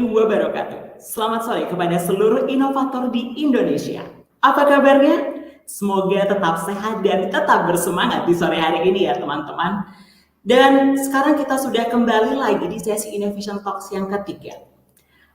wabarakatuh. Selamat sore kepada seluruh inovator di Indonesia. Apa kabarnya? Semoga tetap sehat dan tetap bersemangat di sore hari ini ya teman-teman. Dan sekarang kita sudah kembali lagi di sesi Innovation Talks yang ketiga.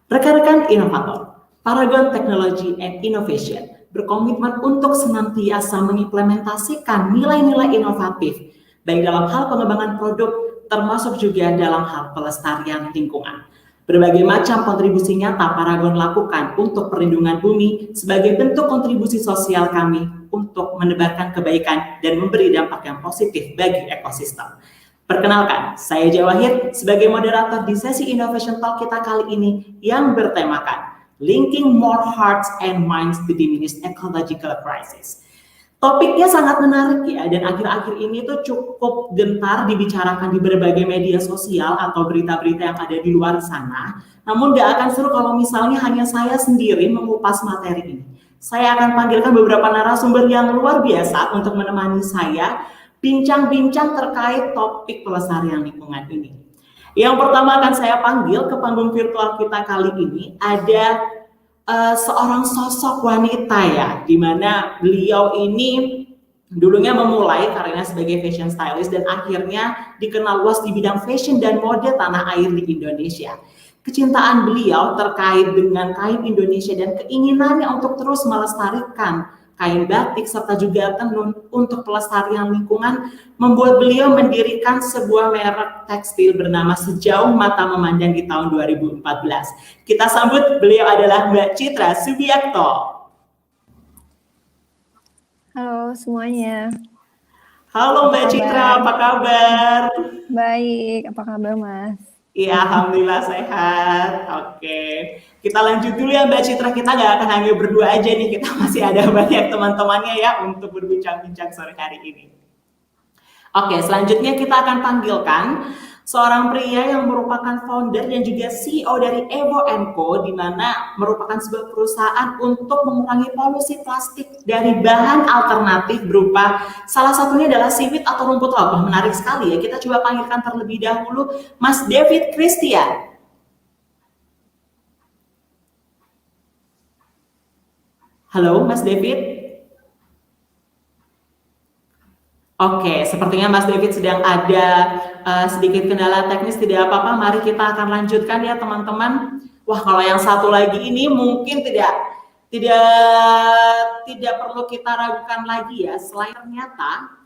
Rekan-rekan inovator, Paragon Technology and Innovation berkomitmen untuk senantiasa mengimplementasikan nilai-nilai inovatif, baik dalam hal pengembangan produk, termasuk juga dalam hal pelestarian lingkungan. Berbagai macam kontribusi nyata Paragon lakukan untuk perlindungan bumi sebagai bentuk kontribusi sosial kami untuk menebarkan kebaikan dan memberi dampak yang positif bagi ekosistem. Perkenalkan, saya Jawahir sebagai moderator di sesi Innovation Talk kita kali ini yang bertemakan Linking More Hearts and Minds to Diminish Ecological Crisis. Topiknya sangat menarik ya, dan akhir-akhir ini tuh cukup gentar dibicarakan di berbagai media sosial atau berita-berita yang ada di luar sana. Namun gak akan seru kalau misalnya hanya saya sendiri mengupas materi ini. Saya akan panggilkan beberapa narasumber yang luar biasa untuk menemani saya bincang-bincang terkait topik pelestarian lingkungan ini. Yang pertama akan saya panggil ke panggung virtual kita kali ini ada seorang sosok wanita ya, di mana beliau ini dulunya memulai karirnya sebagai fashion stylist dan akhirnya dikenal luas di bidang fashion dan mode tanah air di Indonesia. Kecintaan beliau terkait dengan kain Indonesia dan keinginannya untuk terus melestarikan kain batik serta juga tenun untuk pelestarian lingkungan membuat beliau mendirikan sebuah merek tekstil bernama Sejauh Mata Memandang di tahun 2014. Kita sambut, beliau adalah Mbak Citra Subiakto. Halo semuanya. Halo Mbak Citra, apa kabar? Baik, apa kabar Mas? Iya, alhamdulillah sehat. Oke, kita lanjut dulu ya Mbak Citra. Kita nggak akan hanya berdua aja nih, kita masih ada banyak teman-temannya ya untuk berbincang-bincang sore hari ini. Oke, selanjutnya kita akan panggilkan seorang pria yang merupakan founder dan juga CEO dari Evo & Co, di mana merupakan sebuah perusahaan untuk mengurangi polusi plastik dari bahan alternatif berupa salah satunya adalah seaweed atau rumput laut. Menarik sekali ya. Kita coba panggilkan terlebih dahulu Mas David Christian. Halo Mas David. Oke, sepertinya Mas David sedang ada sedikit kendala teknis, tidak apa-apa. Mari kita akan lanjutkan ya teman-teman. Wah, kalau yang satu lagi ini mungkin tidak perlu kita ragukan lagi ya. Selain ternyata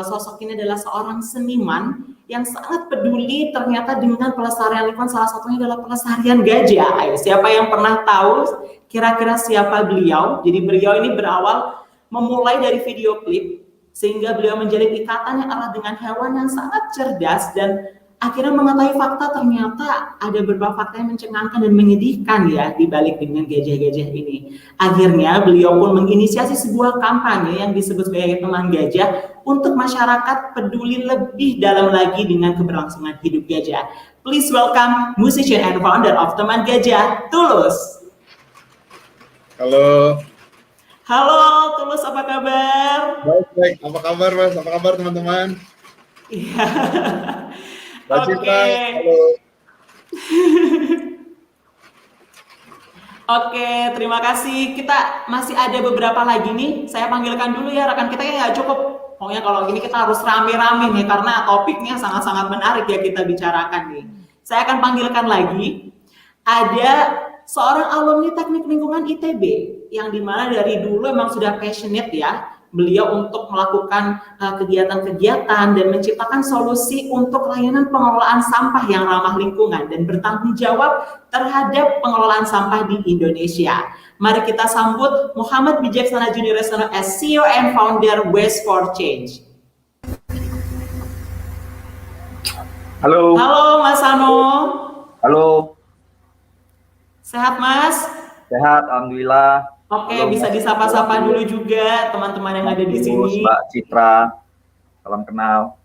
sosok ini adalah seorang seniman yang sangat peduli ternyata dengan pelestarian lingkungan. Salah satunya adalah pelestarian gajah. Ayo, siapa yang pernah tahu kira-kira siapa beliau? Jadi beliau ini berawal memulai dari video klip, sehingga beliau menjalin ikatan yang erat dengan hewan yang sangat cerdas dan akhirnya mengetahui fakta ternyata ada beberapa fakta yang mencengangkan dan menyedihkan ya di balik dengan gajah-gajah ini. Akhirnya beliau pun menginisiasi sebuah kampanye yang disebut sebagai Teman Gajah untuk masyarakat peduli lebih dalam lagi dengan keberlangsungan hidup gajah. Please welcome musician and founder of Teman Gajah, Tulus. Halo. Halo Tulus, apa kabar? Baik. Apa kabar Mas? Apa kabar teman-teman? Iya. Mbak Citra, halo. Oke, terima kasih. Kita masih ada beberapa lagi nih. Saya panggilkan dulu ya rekan kita, nggak cukup. Pokoknya kalau gini kita harus rame-rame nih karena topiknya sangat-sangat menarik ya kita bicarakan nih. Saya akan panggilkan lagi. Ada seorang alumni Teknik Lingkungan ITB yang dimana dari dulu memang sudah passionate ya beliau untuk melakukan kegiatan-kegiatan dan menciptakan solusi untuk layanan pengelolaan sampah yang ramah lingkungan dan bertanggung jawab terhadap pengelolaan sampah di Indonesia. Mari kita sambut Muhammad Wijaksana Juniorsono as CEO and founder Waste for Change. Halo. Halo Mas Ano. Halo. Sehat Mas? Sehat, alhamdulillah. Oke, halo, bisa disapa-sapa dulu juga teman-teman yang ada di sini. Mbak Citra, salam kenal.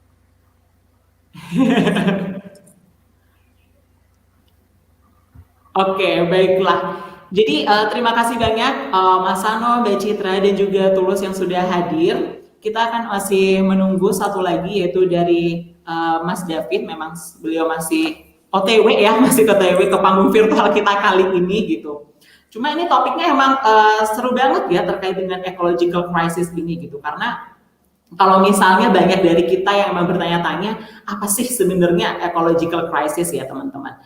Oke, baiklah. Jadi terima kasih banyak Mas Ano, Mbak Citra, dan juga Tulus yang sudah hadir. Kita akan masih menunggu satu lagi yaitu dari Mas David. Memang beliau masih OTW ya, masih OTW ke panggung virtual kita kali ini gitu. Cuma ini topiknya emang seru banget ya terkait dengan ecological crisis ini gitu, karena kalau misalnya banyak dari kita yang emang bertanya-tanya apa sih sebenarnya ecological crisis ya teman-teman.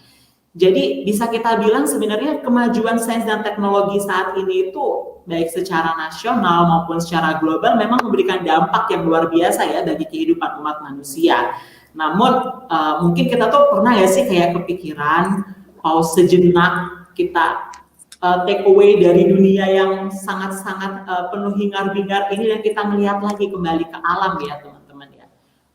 Jadi bisa kita bilang sebenarnya kemajuan sains dan teknologi saat ini itu baik secara nasional maupun secara global memang memberikan dampak yang luar biasa ya bagi kehidupan umat manusia. Namun mungkin kita tuh pernah ya sih kayak kepikiran pause sejenak, kita take away dari dunia yang sangat-sangat penuh hingar-bingar ini dan kita melihat lagi kembali ke alam ya teman-teman ya.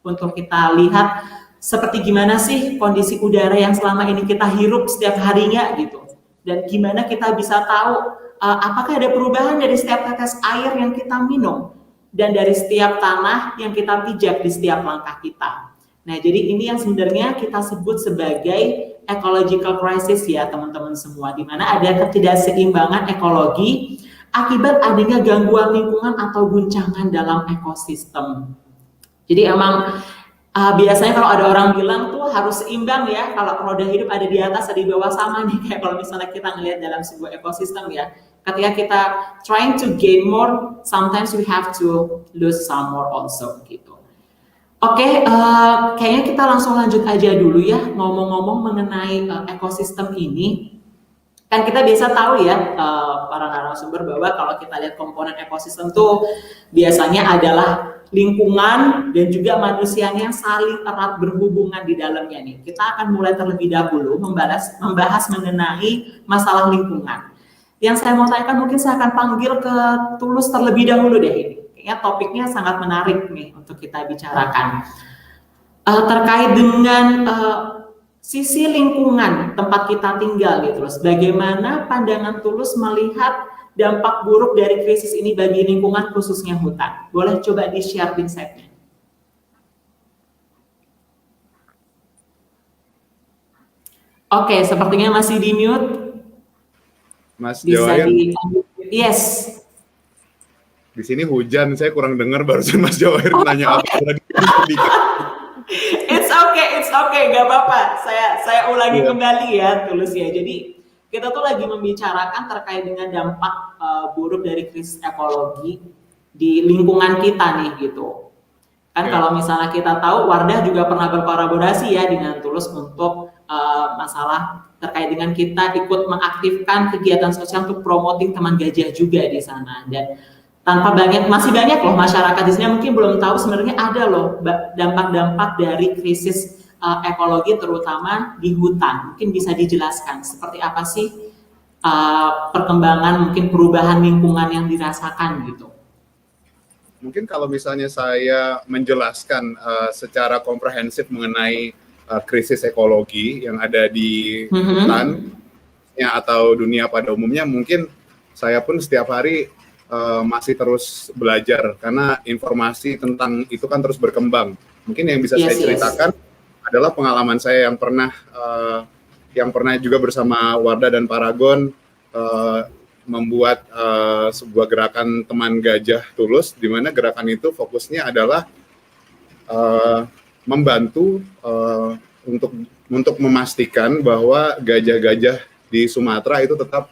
Untuk kita lihat seperti gimana sih kondisi udara yang selama ini kita hirup setiap harinya gitu. Dan gimana kita bisa tahu apakah ada perubahan dari setiap tetes air yang kita minum dan dari setiap tanah yang kita pijak di setiap langkah kita. Nah, jadi ini yang sebenarnya kita sebut sebagai ecological crisis ya teman-teman semua, di mana ada ketidakseimbangan ekologi akibat adanya gangguan lingkungan atau guncangan dalam ekosistem. Jadi emang biasanya kalau ada orang bilang tuh harus seimbang ya, kalau roda hidup ada di atas ada di bawah sama nih, kayak kalau misalnya kita ngelihat dalam sebuah ekosistem ya, ketika kita trying to gain more, sometimes we have to lose some more also gitu. Oke, kayaknya kita langsung lanjut aja dulu ya, ngomong-ngomong mengenai ekosistem ini. Kan kita biasa tahu ya, para narasumber, bahwa kalau kita lihat komponen ekosistem tuh biasanya adalah lingkungan dan juga manusianya yang saling erat berhubungan di dalamnya nih. Kita akan mulai terlebih dahulu membahas mengenai masalah lingkungan. Yang saya mau tanyakan, mungkin saya akan panggil ke Tulus terlebih dahulu deh ini. Kayaknya topiknya sangat menarik nih untuk kita bicarakan. Terkait dengan sisi lingkungan tempat kita tinggal gitu. Terus bagaimana pandangan Tulus melihat dampak buruk dari krisis ini bagi lingkungan khususnya hutan? Boleh coba di-share insight-nya. Oke, sepertinya masih di mute. Mas Bisa Jawayan, yes. di sini hujan, saya kurang dengar barusan Mas Jawayan nanya apa. It's okay, gak apa-apa. Saya ulangi kembali ya, Tulus ya. Jadi kita tuh lagi membicarakan terkait dengan dampak buruk dari krisis ekologi di lingkungan kita nih gitu. Kan kalau misalnya kita tahu, Wardah juga pernah berkolaborasi ya dengan Tulus untuk masalah terkait dengan kita ikut mengaktifkan kegiatan sosial untuk promoting teman gajah juga di sana. Dan masih banyak loh masyarakat di sini mungkin belum tahu sebenarnya ada loh dampak-dampak dari krisis ekologi terutama di hutan. Mungkin bisa dijelaskan seperti apa sih perkembangan mungkin perubahan lingkungan yang dirasakan gitu. Mungkin kalau misalnya saya menjelaskan secara komprehensif mengenai krisis ekologi yang ada di hutan atau dunia pada umumnya, mungkin saya pun setiap hari masih terus belajar karena informasi tentang itu kan terus berkembang. Mungkin yang bisa saya ceritakan adalah pengalaman saya yang pernah juga bersama Wardah dan Paragon membuat sebuah gerakan teman gajah Tulus, di mana gerakan itu fokusnya adalah membantu untuk memastikan bahwa gajah-gajah di Sumatera itu tetap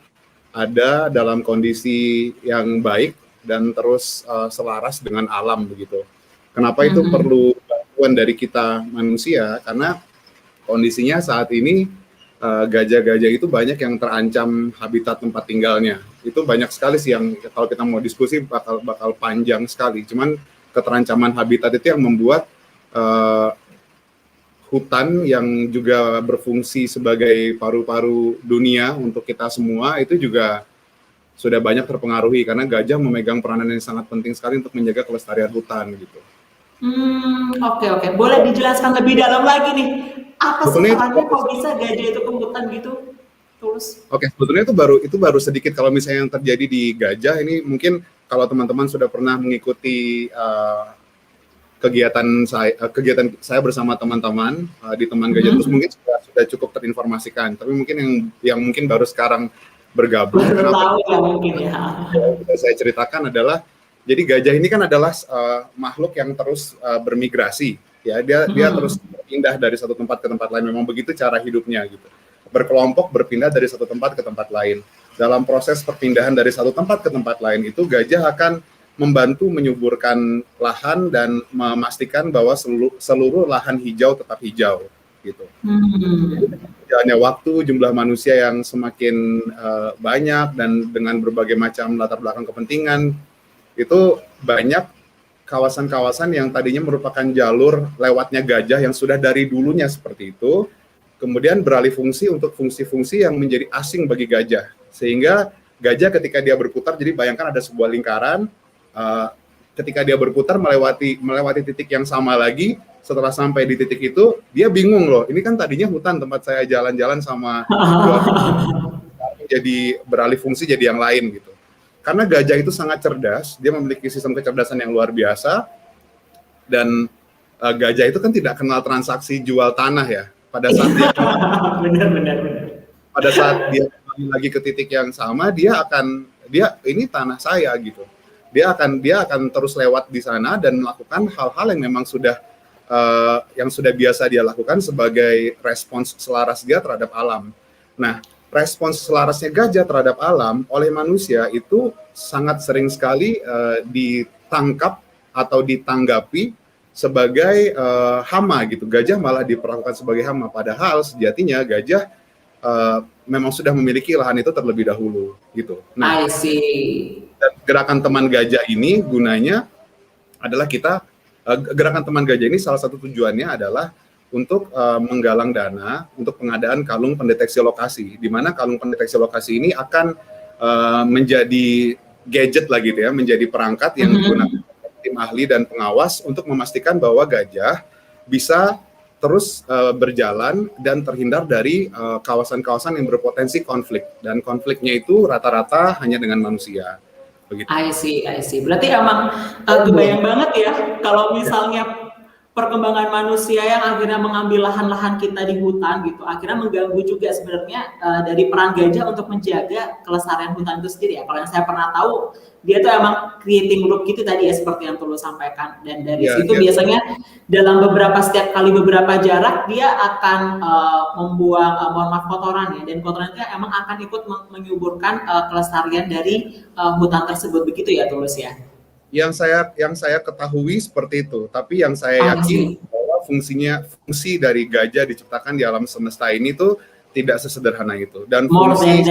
ada dalam kondisi yang baik dan terus selaras dengan alam begitu. Kenapa itu perlu bantuan dari kita manusia? Karena kondisinya saat ini gajah-gajah itu banyak yang terancam habitat tempat tinggalnya. Itu banyak sekali sih yang kalau kita mau diskusi bakal panjang sekali. Cuman keterancaman habitat itu yang membuat hutan yang juga berfungsi sebagai paru-paru dunia untuk kita semua itu juga sudah banyak terpengaruhi karena gajah memegang peranan yang sangat penting sekali untuk menjaga kelestarian hutan gitu. Oke. Boleh dijelaskan lebih dalam lagi nih. Apa sebenarnya kok bisa gajah itu ke hutan gitu? Tulus. Oke, sebetulnya itu baru sedikit kalau misalnya yang terjadi di gajah ini mungkin kalau teman-teman sudah pernah mengikuti kegiatan saya bersama teman-teman di Teman Gajah Tulus mungkin sudah cukup terinformasikan. Tapi mungkin yang mungkin baru sekarang bergabung. Saya ceritakan adalah jadi gajah ini kan adalah makhluk yang terus bermigrasi Ya, dia terus pindah dari satu tempat ke tempat lain. Memang begitu cara hidupnya gitu. Berkelompok berpindah dari satu tempat ke tempat lain. Dalam proses perpindahan dari satu tempat ke tempat lain itu gajah akan membantu menyuburkan lahan dan memastikan bahwa seluruh lahan hijau tetap hijau gitu. Jalannya waktu, jumlah manusia yang semakin banyak dan dengan berbagai macam latar belakang kepentingan, itu banyak kawasan-kawasan yang tadinya merupakan jalur lewatnya gajah yang sudah dari dulunya seperti itu, kemudian beralih fungsi untuk fungsi-fungsi yang menjadi asing bagi gajah. Sehingga gajah ketika dia berputar, jadi bayangkan ada sebuah lingkaran, ketika dia berputar melewati titik yang sama lagi, setelah sampai di titik itu, dia bingung loh, ini kan tadinya hutan tempat saya jalan-jalan sama jadi beralih fungsi jadi yang lain gitu. Karena gajah itu sangat cerdas, dia memiliki sistem kecerdasan yang luar biasa, dan gajah itu kan tidak kenal transaksi jual tanah ya. Pada saat dia pada saat dia kembali lagi ke titik yang sama, dia ini tanah saya gitu. Dia akan terus lewat di sana dan melakukan hal-hal yang memang sudah biasa dia lakukan sebagai respons selaras dia terhadap alam. Nah, respons selarasnya gajah terhadap alam oleh manusia itu sangat sering sekali ditangkap atau ditanggapi sebagai hama gitu. Gajah malah diperlakukan sebagai hama, padahal sejatinya gajah memang sudah memiliki lahan itu terlebih dahulu gitu. Nah, I see. Dan gerakan teman gajah ini gunanya adalah gerakan teman gajah ini salah satu tujuannya adalah untuk menggalang dana untuk pengadaan kalung pendeteksi lokasi, di mana kalung pendeteksi lokasi ini akan menjadi gadget lah gitu ya, menjadi perangkat yang digunakan tim ahli dan pengawas untuk memastikan bahwa gajah bisa terus berjalan dan terhindar dari kawasan-kawasan yang berpotensi konflik, dan konfliknya itu rata-rata hanya dengan manusia. Begitu. I see. Berarti emang kebayang banget ya kalau misalnya perkembangan manusia yang akhirnya mengambil lahan-lahan kita di hutan gitu, akhirnya mengganggu juga sebenarnya dari peran gajah untuk menjaga kelestarian hutan itu sendiri ya. Kalau yang saya pernah tahu, dia tuh emang creating loop gitu tadi ya, seperti yang Tulus sampaikan. Dan dari situ biasanya dalam setiap kali beberapa jarak dia akan membuang kotoran ya, dan kotoran itu emang akan ikut menyuburkan kelestarian dari hutan tersebut, begitu ya Tulus ya. Yang saya ketahui seperti itu, tapi yang saya yakin bahwa fungsi dari gajah diciptakan di alam semesta ini tuh tidak sesederhana itu, dan fungsi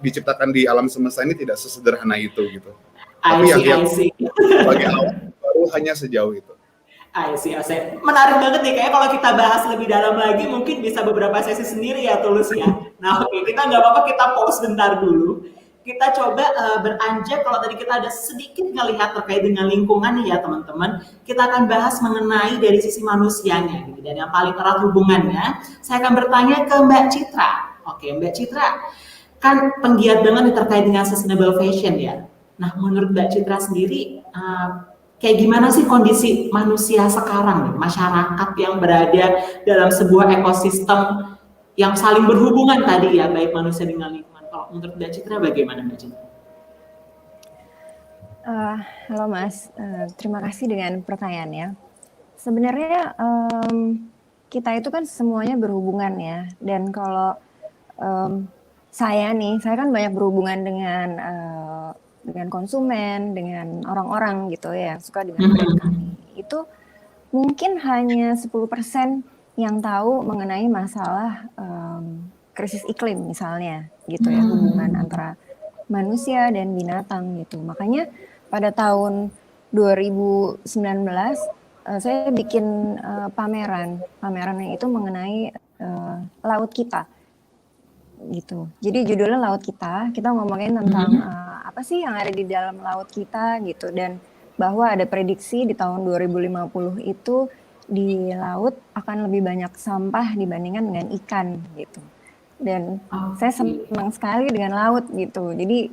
diciptakan di alam semesta ini tidak sesederhana itu gitu. Tapi yang sebagai awal baru hanya sejauh itu. I see. Menarik banget nih, kayak kalau kita bahas lebih dalam lagi mungkin bisa beberapa sesi sendiri ya Tulus ya. Nah oke, kita nggak apa-apa, kita pause bentar dulu. Kita coba beranjak, kalau tadi kita ada sedikit ngelihat terkait dengan lingkungan nih ya teman-teman, kita akan bahas mengenai dari sisi manusianya gitu, dan yang paling erat hubungannya, saya akan bertanya ke Mbak Citra. Oke, Mbak Citra, kan penggiat banget nih terkait dengan sustainable fashion ya. Nah, menurut Mbak Citra sendiri, kayak gimana sih kondisi manusia sekarang nih, masyarakat yang berada dalam sebuah ekosistem yang saling berhubungan tadi ya, baik manusia dengan lingkungan. Kalau menurut Mbak Citra bagaimana Mbak Citra? Halo Mas, terima kasih dengan pertanyaannya. Sebenarnya kita itu kan semuanya berhubungan ya, dan kalau saya kan banyak berhubungan dengan konsumen, dengan orang-orang gitu ya, suka dengan brand kami. Itu mungkin hanya 10% yang tahu mengenai masalah krisis iklim misalnya gitu ya, hubungan antara manusia dan binatang gitu. Makanya pada tahun 2019 saya bikin pamerannya itu mengenai laut kita gitu. Jadi judulnya Laut Kita ngomongin tentang apa sih yang ada di dalam laut kita gitu, dan bahwa ada prediksi di tahun 2050 itu di laut akan lebih banyak sampah dibandingkan dengan ikan gitu. Dan saya senang sekali dengan laut gitu. Jadi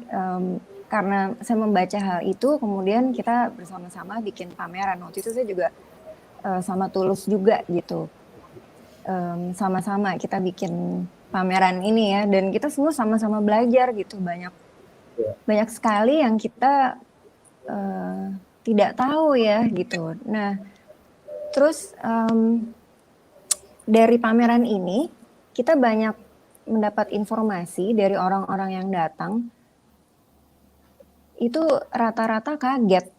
karena saya membaca hal itu, kemudian kita bersama-sama bikin pameran. Waktu itu saya juga sama Tulus juga gitu. Sama-sama kita bikin pameran ini ya, dan kita semua sama-sama belajar gitu. Banyak sekali yang kita tidak tahu ya gitu. Nah, Terus dari pameran ini kita banyak mendapat informasi dari orang-orang yang datang, itu rata-rata kaget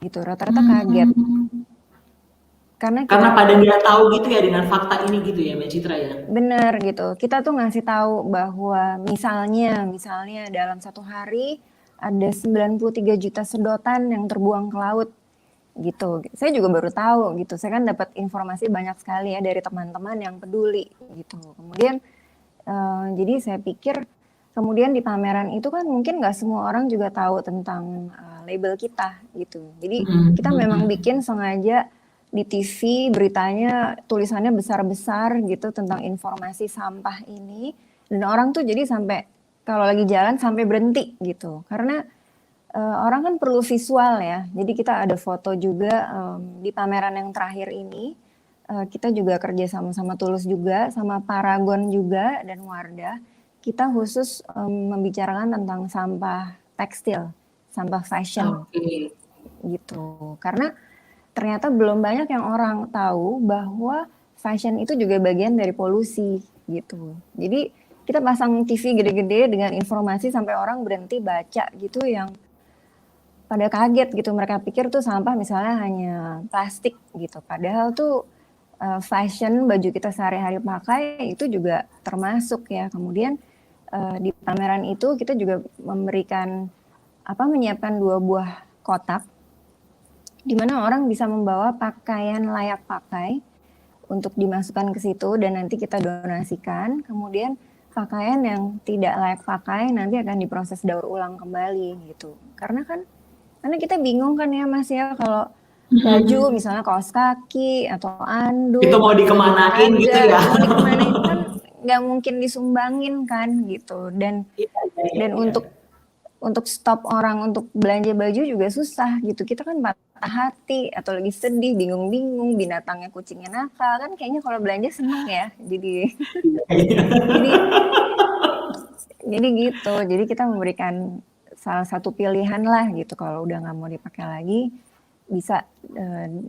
gitu, rata-rata kaget. Karena pada nggak tahu gitu ya dengan fakta ini gitu ya Mbak Citra ya. Bener gitu. Kita tuh ngasih tahu bahwa misalnya dalam satu hari ada 93 juta sedotan yang terbuang ke laut gitu. Saya juga baru tahu gitu. Saya kan dapat informasi banyak sekali ya dari teman-teman yang peduli gitu. Kemudian jadi saya pikir kemudian di pameran itu kan mungkin nggak semua orang juga tahu tentang label kita gitu. Jadi kita memang bikin sengaja di TV beritanya tulisannya besar-besar gitu tentang informasi sampah ini, dan orang tuh jadi sampai kalau lagi jalan sampai berhenti gitu karena orang kan perlu visual ya. Jadi kita ada foto juga di pameran yang terakhir ini, kita juga kerja sama Tulus juga, sama Paragon juga dan Wardah. Kita khusus membicarakan tentang sampah tekstil, sampah fashion gitu karena ternyata belum banyak yang orang tahu bahwa fashion itu juga bagian dari polusi gitu. Jadi kita pasang TV gede-gede dengan informasi sampai orang berhenti baca gitu yang pada kaget gitu. Mereka pikir tuh sampah misalnya hanya plastik gitu. Padahal tuh fashion, baju kita sehari-hari pakai itu juga termasuk ya. Kemudian di pameran itu kita juga menyiapkan 2 buah kotak di mana orang bisa membawa pakaian layak pakai untuk dimasukkan ke situ dan nanti kita donasikan. Kemudian pakaian yang tidak layak pakai nanti akan diproses daur ulang kembali gitu. Karena kita bingung kan ya Mas ya kalau baju misalnya kaos kaki atau anduk itu mau dikemanain gitu ya. Mau dikemanain kan nggak mungkin disumbangin kan gitu. Dan untuk stop orang untuk belanja baju juga susah gitu. Kita kan patah hati atau lagi sedih, bingung-bingung, binatangnya kucingnya nakal kan kayaknya kalau belanja seneng ya. Jadi gitu. Jadi kita memberikan salah satu pilihan lah gitu. Kalau udah nggak mau dipakai lagi bisa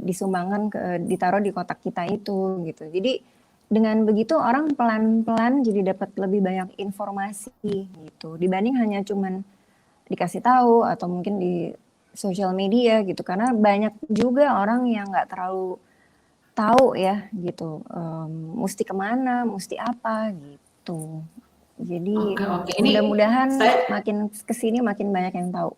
disumbangkan ditaruh di kotak kita itu gitu. Jadi dengan begitu orang pelan-pelan jadi dapat lebih banyak informasi gitu. Dibanding hanya cuman dikasih tahu atau mungkin di sosial media gitu karena banyak juga orang yang nggak terlalu tahu ya gitu mesti kemana mesti apa gitu jadi mudah-mudahan makin kesini makin banyak yang tahu.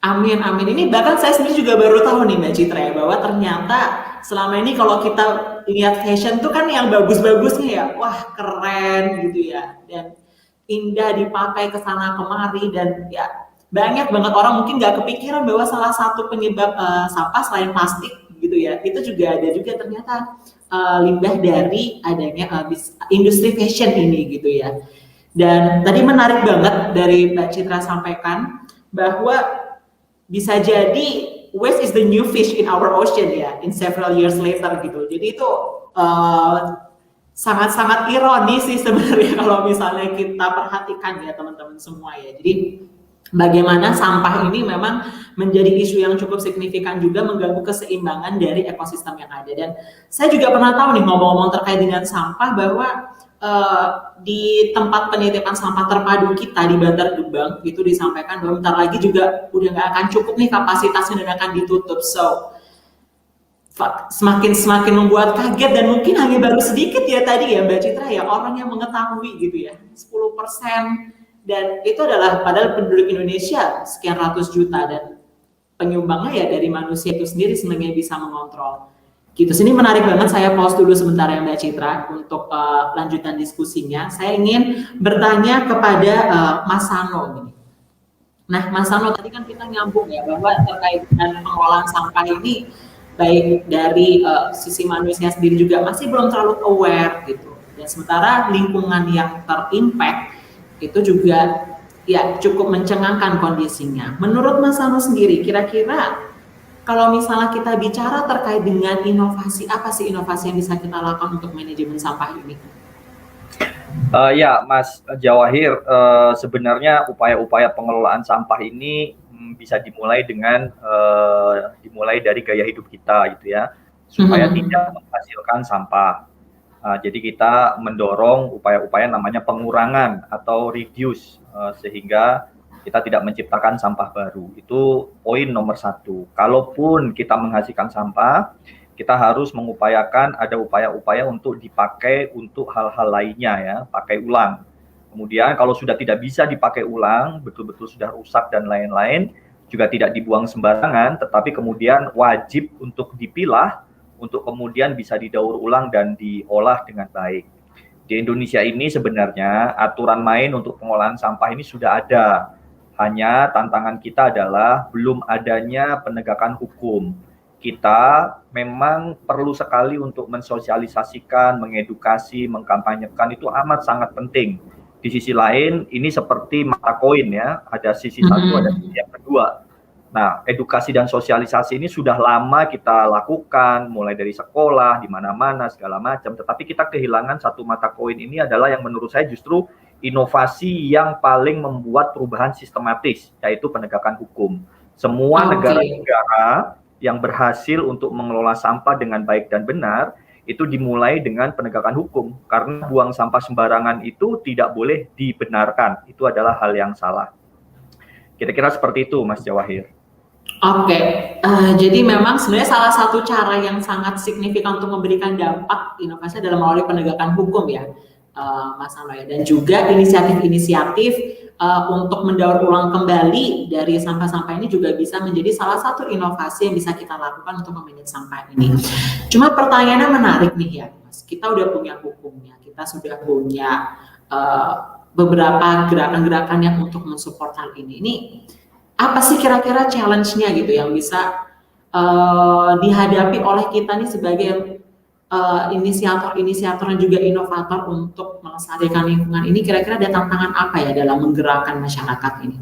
Amin. Ini bahkan saya sendiri juga baru tahu nih Mbak Citra ya bahwa ternyata selama ini kalau kita lihat fashion tuh kan yang bagus-bagusnya ya wah keren gitu ya dan indah dipakai ke sana kemari dan ya banyak banget orang mungkin nggak kepikiran bahwa salah satu penyebab sampah selain plastik gitu ya itu juga ada juga ternyata limbah dari adanya industri fashion ini gitu ya. Dan tadi menarik banget dari Mbak Citra sampaikan bahwa bisa jadi waste is the new fish in our ocean ya in several years later gitu. Jadi itu sangat-sangat ironis sih sebenarnya kalau misalnya kita perhatikan ya teman-teman semua ya. Jadi bagaimana sampah ini memang menjadi isu yang cukup signifikan juga mengganggu keseimbangan dari ekosistem yang ada. Dan saya juga pernah tahu nih ngomong-ngomong terkait dengan sampah bahwa di tempat penitipan sampah terpadu kita di Bantar Gebang itu disampaikan bahwa bentar lagi juga udah nggak akan cukup nih kapasitasnya dan akan ditutup. So semakin membuat kaget dan mungkin hanya baru sedikit ya tadi ya Mbak Citra ya orang yang mengetahui gitu ya 10% dan itu adalah padahal penduduk Indonesia sekian ratus juta dan penyumbangnya ya dari manusia itu sendiri sebenarnya bisa mengontrol gitu. Sini menarik banget, saya pause dulu sebentar ya Mbak Citra untuk lanjutan diskusinya. Saya ingin bertanya kepada Mas Sano gini. Nah Mas Sano tadi kan kita nyambung ya bahwa terkait dengan pengolahan sampah ini baik dari sisi manusia sendiri juga masih belum terlalu aware gitu. Dan sementara lingkungan yang terimpact itu juga ya cukup mencengangkan kondisinya. Menurut Mas Sano sendiri, kira-kira kalau misalnya kita bicara terkait dengan inovasi, apa sih inovasi yang bisa kita lakukan untuk manajemen sampah ini? Ya, Mas Jawahir, sebenarnya upaya-upaya pengelolaan sampah ini bisa dimulai dari gaya hidup kita gitu ya. supaya tidak menghasilkan sampah. Jadi kita mendorong upaya-upaya namanya pengurangan atau reduce, sehingga kita tidak menciptakan sampah baru. Itu poin nomor 1. Kalaupun kita menghasilkan sampah, kita harus mengupayakan ada upaya-upaya untuk dipakai untuk hal-hal lainnya ya, pakai ulang. Kemudian kalau sudah tidak bisa dipakai ulang, betul-betul sudah rusak dan lain-lain, juga tidak dibuang sembarangan, tetapi kemudian wajib untuk dipilah, untuk kemudian bisa didaur ulang dan diolah dengan baik. Di Indonesia ini sebenarnya aturan main untuk pengolahan sampah ini sudah ada. Hanya tantangan kita adalah belum adanya penegakan hukum. Kita memang perlu sekali untuk mensosialisasikan, mengedukasi, mengkampanyekan, itu amat sangat penting. Di sisi lain, ini seperti mata koin ya, ada sisi satu, ada sisi yang kedua. Nah, edukasi dan sosialisasi ini sudah lama kita lakukan, mulai dari sekolah, di mana-mana, segala macam. Tetapi kita kehilangan satu mata koin ini adalah yang menurut saya justru inovasi yang paling membuat perubahan sistematis, yaitu penegakan hukum. Semua negara-negara yang berhasil untuk mengelola sampah dengan baik dan benar, itu dimulai dengan penegakan hukum. Karena buang sampah sembarangan itu tidak boleh dibenarkan. Itu adalah hal yang salah. Kira-kira seperti itu, Mas Jawahir. Oke, jadi memang sebenarnya salah satu cara yang sangat signifikan untuk memberikan dampak inovasi adalah melalui penegakan hukum ya, Mas Ano ya, dan juga inisiatif-inisiatif untuk mendaur ulang kembali dari sampah-sampah ini juga bisa menjadi salah satu inovasi yang bisa kita lakukan untuk memanage sampah ini. Cuma pertanyaannya menarik nih ya, Mas. Kita udah punya hukumnya, kita sudah punya beberapa gerakan-gerakan yang untuk mensupport hal ini. Ini apa sih kira-kira challenge-nya gitu yang bisa dihadapi oleh kita nih sebagai inisiator dan juga inovator untuk melestarikan lingkungan ini? Kira-kira ada tantangan apa ya dalam menggerakkan masyarakat ini?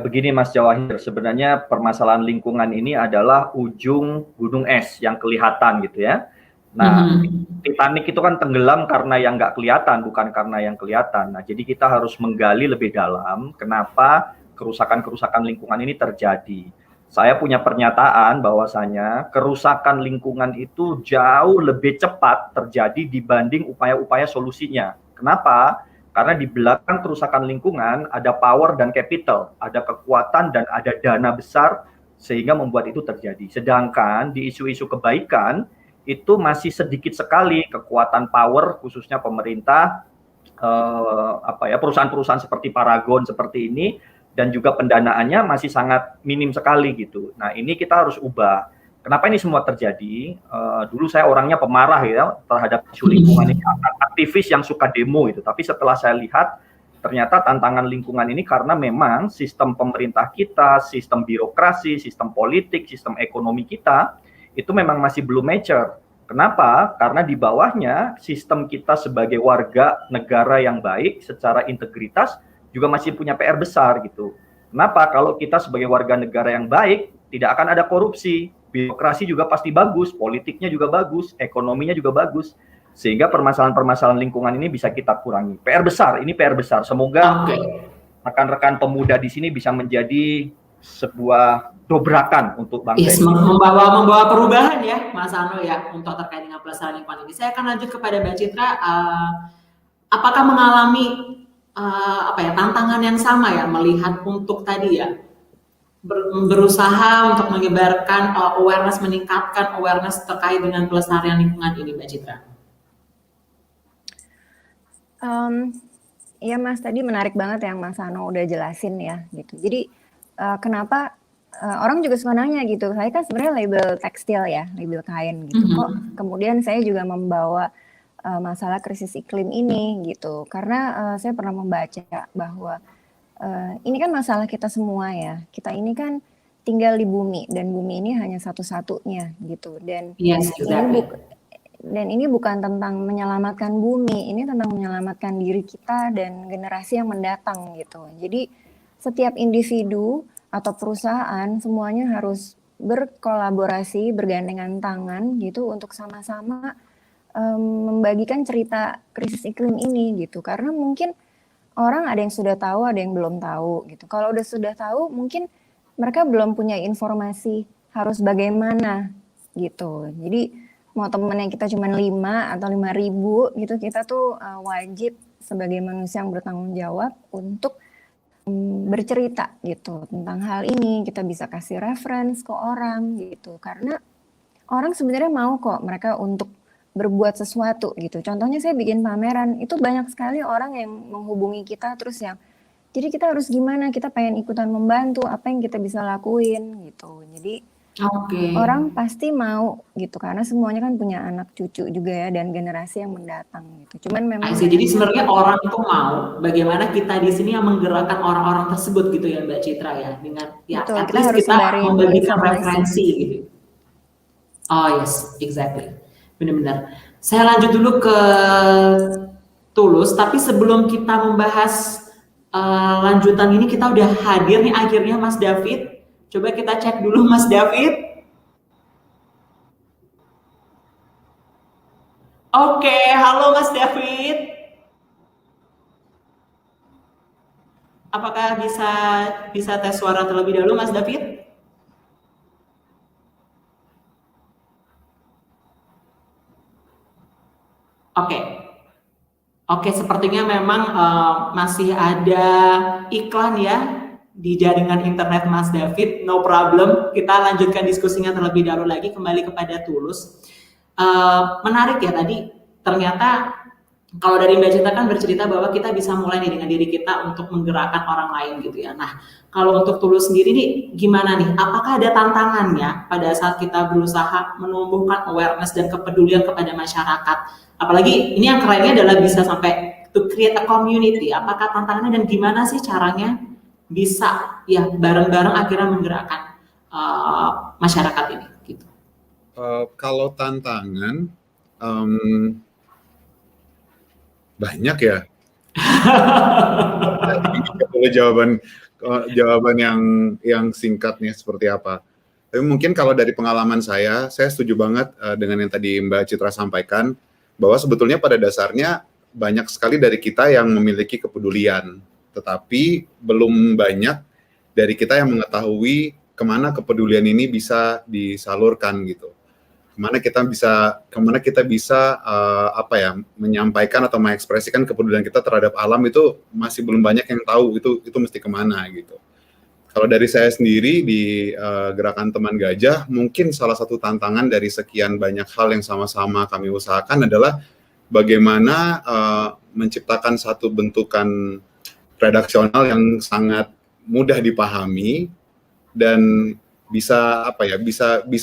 Begini Mas Jawahir, sebenarnya permasalahan lingkungan ini adalah ujung gunung es yang kelihatan gitu ya. Nah, Titanic itu kan tenggelam karena yang nggak kelihatan, bukan karena yang kelihatan. Nah, jadi kita harus menggali lebih dalam kenapa kerusakan-kerusakan lingkungan ini terjadi. Saya punya pernyataan bahwasanya kerusakan lingkungan itu jauh lebih cepat terjadi dibanding upaya-upaya solusinya. Kenapa? Karena di belakang kerusakan lingkungan ada power dan capital, ada kekuatan dan ada dana besar sehingga membuat itu terjadi. Sedangkan di isu-isu kebaikan itu masih sedikit sekali kekuatan power, khususnya pemerintah, perusahaan-perusahaan seperti Paragon seperti ini, dan juga pendanaannya masih sangat minim sekali gitu. Nah, ini kita harus ubah. Kenapa ini semua terjadi? Dulu saya orangnya pemarah ya terhadap isu lingkungan ini, aktivis yang suka demo itu. Tapi setelah saya lihat, ternyata tantangan lingkungan ini karena memang sistem pemerintah kita, sistem birokrasi, sistem politik, sistem ekonomi kita, itu memang masih belum mature. Kenapa? Karena di bawahnya sistem kita sebagai warga negara yang baik secara integritas juga masih punya PR besar gitu. Kenapa? Kalau kita sebagai warga negara yang baik, tidak akan ada korupsi, birokrasi juga pasti bagus, politiknya juga bagus, ekonominya juga bagus, sehingga permasalahan-permasalahan lingkungan ini bisa kita kurangi. PR besar, ini PR besar. Semoga rekan-rekan pemuda di sini bisa menjadi sebuah dobrakan untuk bangsa ini. Membawa perubahan ya, Mas Ano ya, untuk terkait dengan pelestarian lingkungan ini. Saya akan lanjut kepada Mbak Citra. Apakah mengalami tantangan yang sama ya melihat untuk tadi ya berusaha untuk menyebarkan awareness, meningkatkan awareness terkait dengan pelestarian lingkungan ini, Mbak Citra? Iya Mas, tadi menarik banget yang Mas Ano udah jelasin ya gitu. Jadi kenapa orang juga suka nanya gitu, saya kan sebenarnya label tekstil ya, label kain gitu. Kok kemudian saya juga membawa masalah krisis iklim ini gitu, karena saya pernah membaca bahwa ini kan masalah kita semua ya, kita ini kan tinggal di bumi dan bumi ini hanya satu-satunya gitu, dan ini bukan tentang menyelamatkan bumi, ini tentang menyelamatkan diri kita dan generasi yang mendatang gitu. Jadi setiap individu atau perusahaan semuanya harus berkolaborasi, bergandengan tangan gitu untuk sama-sama membagikan cerita krisis iklim ini gitu, karena mungkin orang ada yang sudah tahu, ada yang belum tahu gitu. Kalau udah sudah tahu, mungkin mereka belum punya informasi harus bagaimana gitu. Jadi mau temen yang kita cuma 5 atau 5.000 gitu, kita tuh wajib sebagai manusia yang bertanggung jawab untuk bercerita gitu tentang hal ini. Kita bisa kasih reference ke orang gitu, karena orang sebenarnya mau kok mereka untuk berbuat sesuatu gitu. Contohnya saya bikin pameran, itu banyak sekali orang yang menghubungi kita terus yang, jadi kita harus gimana, kita pengen ikutan membantu, apa yang kita bisa lakuin gitu. Jadi orang pasti mau gitu, karena semuanya kan punya anak cucu juga ya, dan generasi yang mendatang gitu. Cuman memang jadi sebenarnya orang itu mau, bagaimana kita di sini yang menggerakkan orang-orang tersebut gitu ya Mbak Citra ya, dengan ya betul, at kita least harus kita sebarin membagikan informasi. referensi gitu. Oh yes, exactly. Benar-benar. Saya lanjut dulu ke Tulus, tapi sebelum kita membahas lanjutan ini, kita udah hadir nih akhirnya Mas David. Coba kita cek dulu Mas David. Oke, halo Mas David. Apakah bisa tes suara terlebih dahulu Mas David? Oke, sepertinya memang masih ada iklan ya di jaringan internet Mas David. No problem, kita lanjutkan diskusinya terlebih dahulu lagi, kembali kepada Tulus. Menarik ya tadi, ternyata kalau dari Mbak Citra kan bercerita bahwa kita bisa mulai nih dengan diri kita untuk menggerakkan orang lain gitu ya. Nah, kalau untuk Tulus sendiri nih gimana nih? Apakah ada tantangannya pada saat kita berusaha menumbuhkan awareness dan kepedulian kepada masyarakat? Apalagi ini yang kerennya adalah bisa sampai to create a community. Apakah tantangannya dan gimana sih caranya bisa ya bareng-bareng akhirnya menggerakkan masyarakat ini gitu? Kalau tantangan banyak ya. Boleh jawaban yang singkatnya seperti apa. Tapi mungkin kalau dari pengalaman saya setuju banget dengan yang tadi Mbak Citra sampaikan, bahwa sebetulnya pada dasarnya banyak sekali dari kita yang memiliki kepedulian, tetapi belum banyak dari kita yang mengetahui kemana kepedulian ini bisa disalurkan gitu. Kemana kita bisa menyampaikan atau mengekspresikan kepedulian kita terhadap alam, itu masih belum banyak yang tahu itu mesti kemana gitu. Kalau dari saya sendiri di Gerakan Teman Gajah, mungkin salah satu tantangan dari sekian banyak hal yang sama-sama kami usahakan adalah bagaimana menciptakan satu bentukan redaksional yang sangat mudah dipahami dan bisa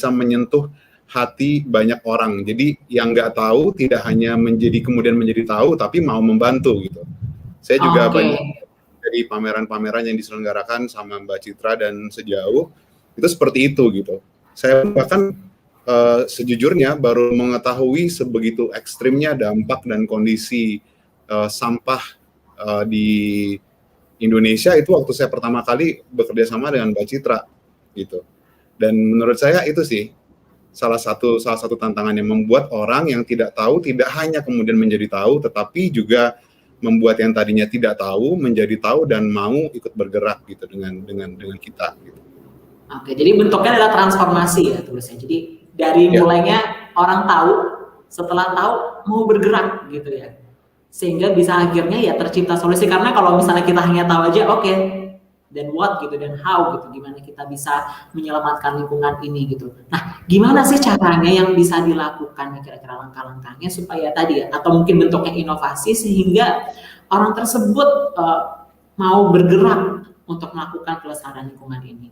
menyentuh hati banyak orang. Jadi yang nggak tahu tidak hanya kemudian menjadi tahu, tapi mau membantu gitu. Saya juga banyak dari pameran-pameran yang diselenggarakan sama Mbak Citra dan sejauh itu seperti itu gitu. Saya bahkan sejujurnya baru mengetahui sebegitu ekstrimnya dampak dan kondisi sampah di Indonesia itu waktu saya pertama kali bekerja sama dengan Mbak Citra gitu. Dan menurut saya itu sih salah satu tantangan yang membuat orang yang tidak tahu tidak hanya kemudian menjadi tahu, tetapi juga membuat yang tadinya tidak tahu menjadi tahu dan mau ikut bergerak gitu dengan kita gitu. Oke, jadi bentuknya adalah transformasi ya Tulusnya. Jadi dari mulainya orang tahu, setelah tahu mau bergerak gitu ya. Sehingga bisa akhirnya ya tercipta solusi, karena kalau misalnya kita hanya tahu aja, oke, dan what gitu, dan how gitu, gimana kita bisa menyelamatkan lingkungan ini gitu. Nah, gimana sih caranya yang bisa dilakukan kira-kira langkah-langkahnya supaya tadi ya, atau mungkin bentuknya inovasi sehingga orang tersebut mau bergerak untuk melakukan pelestarian lingkungan ini?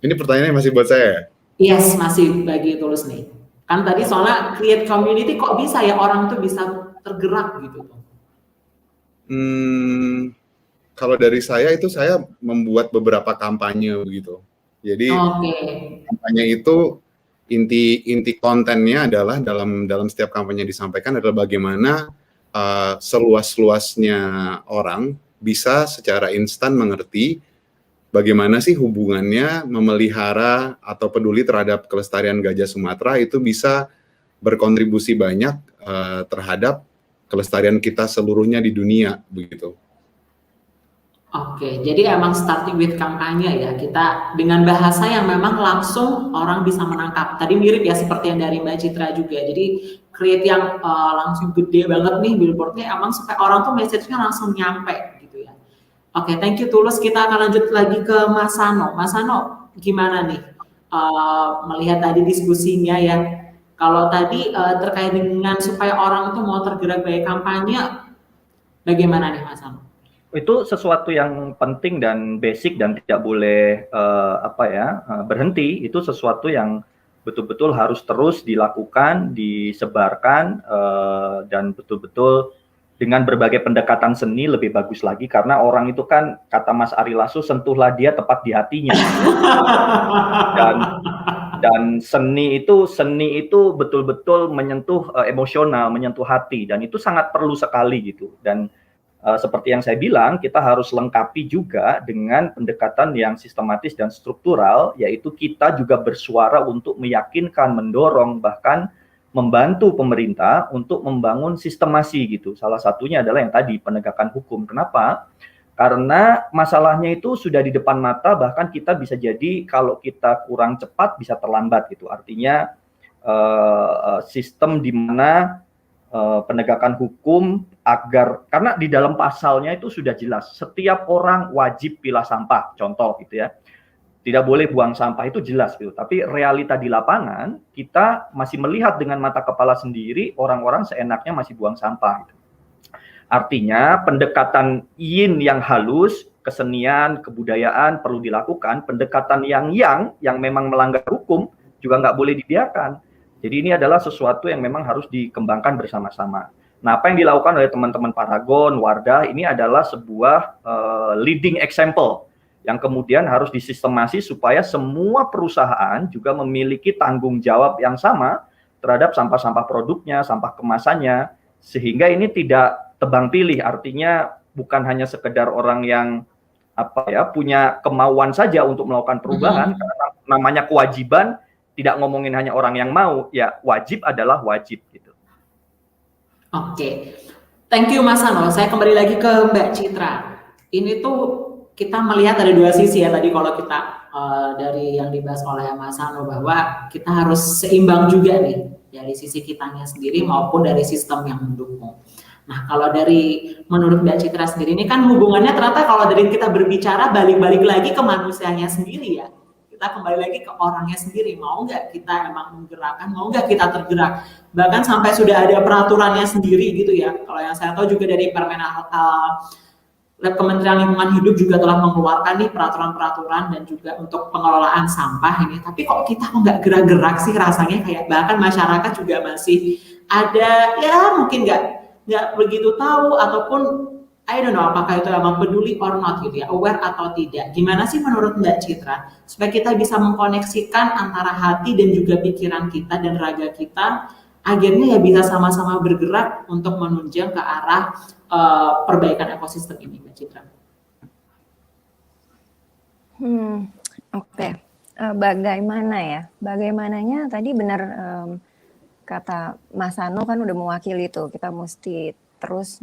Ini pertanyaannya masih buat saya? Yes, masih bagi Tulus nih. Kan tadi soalnya create community, kok bisa ya orang tuh bisa tergerak gitu? Kalau dari saya itu saya membuat beberapa kampanye begitu. Jadi kampanye itu inti kontennya adalah dalam setiap kampanye disampaikan adalah bagaimana seluas-luasnya orang bisa secara instan mengerti bagaimana sih hubungannya memelihara atau peduli terhadap kelestarian gajah Sumatera itu bisa berkontribusi banyak terhadap kelestarian kita seluruhnya di dunia begitu. Oke, jadi emang starting with kampanye ya, kita dengan bahasa yang memang langsung orang bisa menangkap. Tadi mirip ya seperti yang dari Mbak Citra juga, jadi create yang langsung gede banget nih billboardnya, emang supaya orang tuh message-nya langsung nyampe gitu ya. Oke, thank you Tulus, kita akan lanjut lagi ke Mas Sano. Mas Sano, gimana nih melihat tadi diskusinya ya, kalau tadi terkait dengan supaya orang itu mau tergerak baik kampanye, bagaimana nih Mas Sano? Itu sesuatu yang penting dan basic dan tidak boleh berhenti. Itu sesuatu yang betul-betul harus terus dilakukan, disebarkan, dan betul-betul dengan berbagai pendekatan seni lebih bagus lagi, karena orang itu kan, kata Mas Ari Lasso, sentuhlah dia tepat di hatinya. Dan seni itu betul-betul menyentuh emosional, menyentuh hati, dan itu sangat perlu sekali gitu. Dan seperti yang saya bilang, kita harus lengkapi juga dengan pendekatan yang sistematis dan struktural, yaitu kita juga bersuara untuk meyakinkan, mendorong, bahkan membantu pemerintah untuk membangun sistemasi gitu. Salah satunya adalah yang tadi, penegakan hukum. Kenapa? Karena masalahnya itu sudah di depan mata, bahkan kita bisa jadi kalau kita kurang cepat bisa terlambat gitu. Artinya sistem di mana penegakan hukum agar, karena di dalam pasalnya itu sudah jelas setiap orang wajib pilah sampah, contoh gitu ya, tidak boleh buang sampah, itu jelas gitu. Tapi realita di lapangan kita masih melihat dengan mata kepala sendiri, orang-orang seenaknya masih buang sampah gitu. Artinya pendekatan yang halus, kesenian, kebudayaan perlu dilakukan, pendekatan yang memang melanggar hukum juga nggak boleh dibiarkan. Jadi ini adalah sesuatu yang memang harus dikembangkan bersama-sama. Nah, apa yang dilakukan oleh teman-teman Paragon, Wardah, ini adalah sebuah leading example yang kemudian harus disistemasi supaya semua perusahaan juga memiliki tanggung jawab yang sama terhadap sampah-sampah produknya, sampah kemasannya, sehingga ini tidak tebang pilih. Artinya bukan hanya sekedar orang yang punya kemauan saja untuk melakukan perubahan, karena namanya kewajiban. Tidak ngomongin hanya orang yang mau, ya wajib adalah wajib gitu. Oke, thank you Mas Sano. Saya kembali lagi ke Mbak Citra. Ini tuh kita melihat ada dua sisi ya tadi, kalau kita dari yang dibahas oleh Mas Sano, bahwa kita harus seimbang juga nih dari sisi kitanya sendiri maupun dari sistem yang mendukung. Nah, kalau dari menurut Mbak Citra sendiri, ini kan hubungannya ternyata kalau dari kita berbicara balik-balik lagi ke manusianya sendiri ya. Kita kembali lagi ke orangnya sendiri, mau nggak kita emang menggerakkan, mau nggak kita tergerak, bahkan sampai sudah ada peraturannya sendiri gitu ya. Kalau yang saya tahu juga dari Kementerian Lingkungan Hidup juga telah mengeluarkan nih peraturan-peraturan dan juga untuk pengelolaan sampah ini, tapi kok kita nggak gerak-gerak sih, rasanya kayak bahkan masyarakat juga masih ada ya mungkin nggak begitu tahu, ataupun I don't know apakah itu emang peduli or not gitu ya, aware atau tidak. Gimana sih menurut Mbak Citra supaya kita bisa mengkoneksikan antara hati dan juga pikiran kita dan raga kita, akhirnya ya bisa sama-sama bergerak untuk menunjang ke arah perbaikan ekosistem ini, Mbak Citra? Oke. Bagaimana ya? Bagaimananya tadi benar, kata Mas Sano kan udah mewakili tuh, kita mesti terus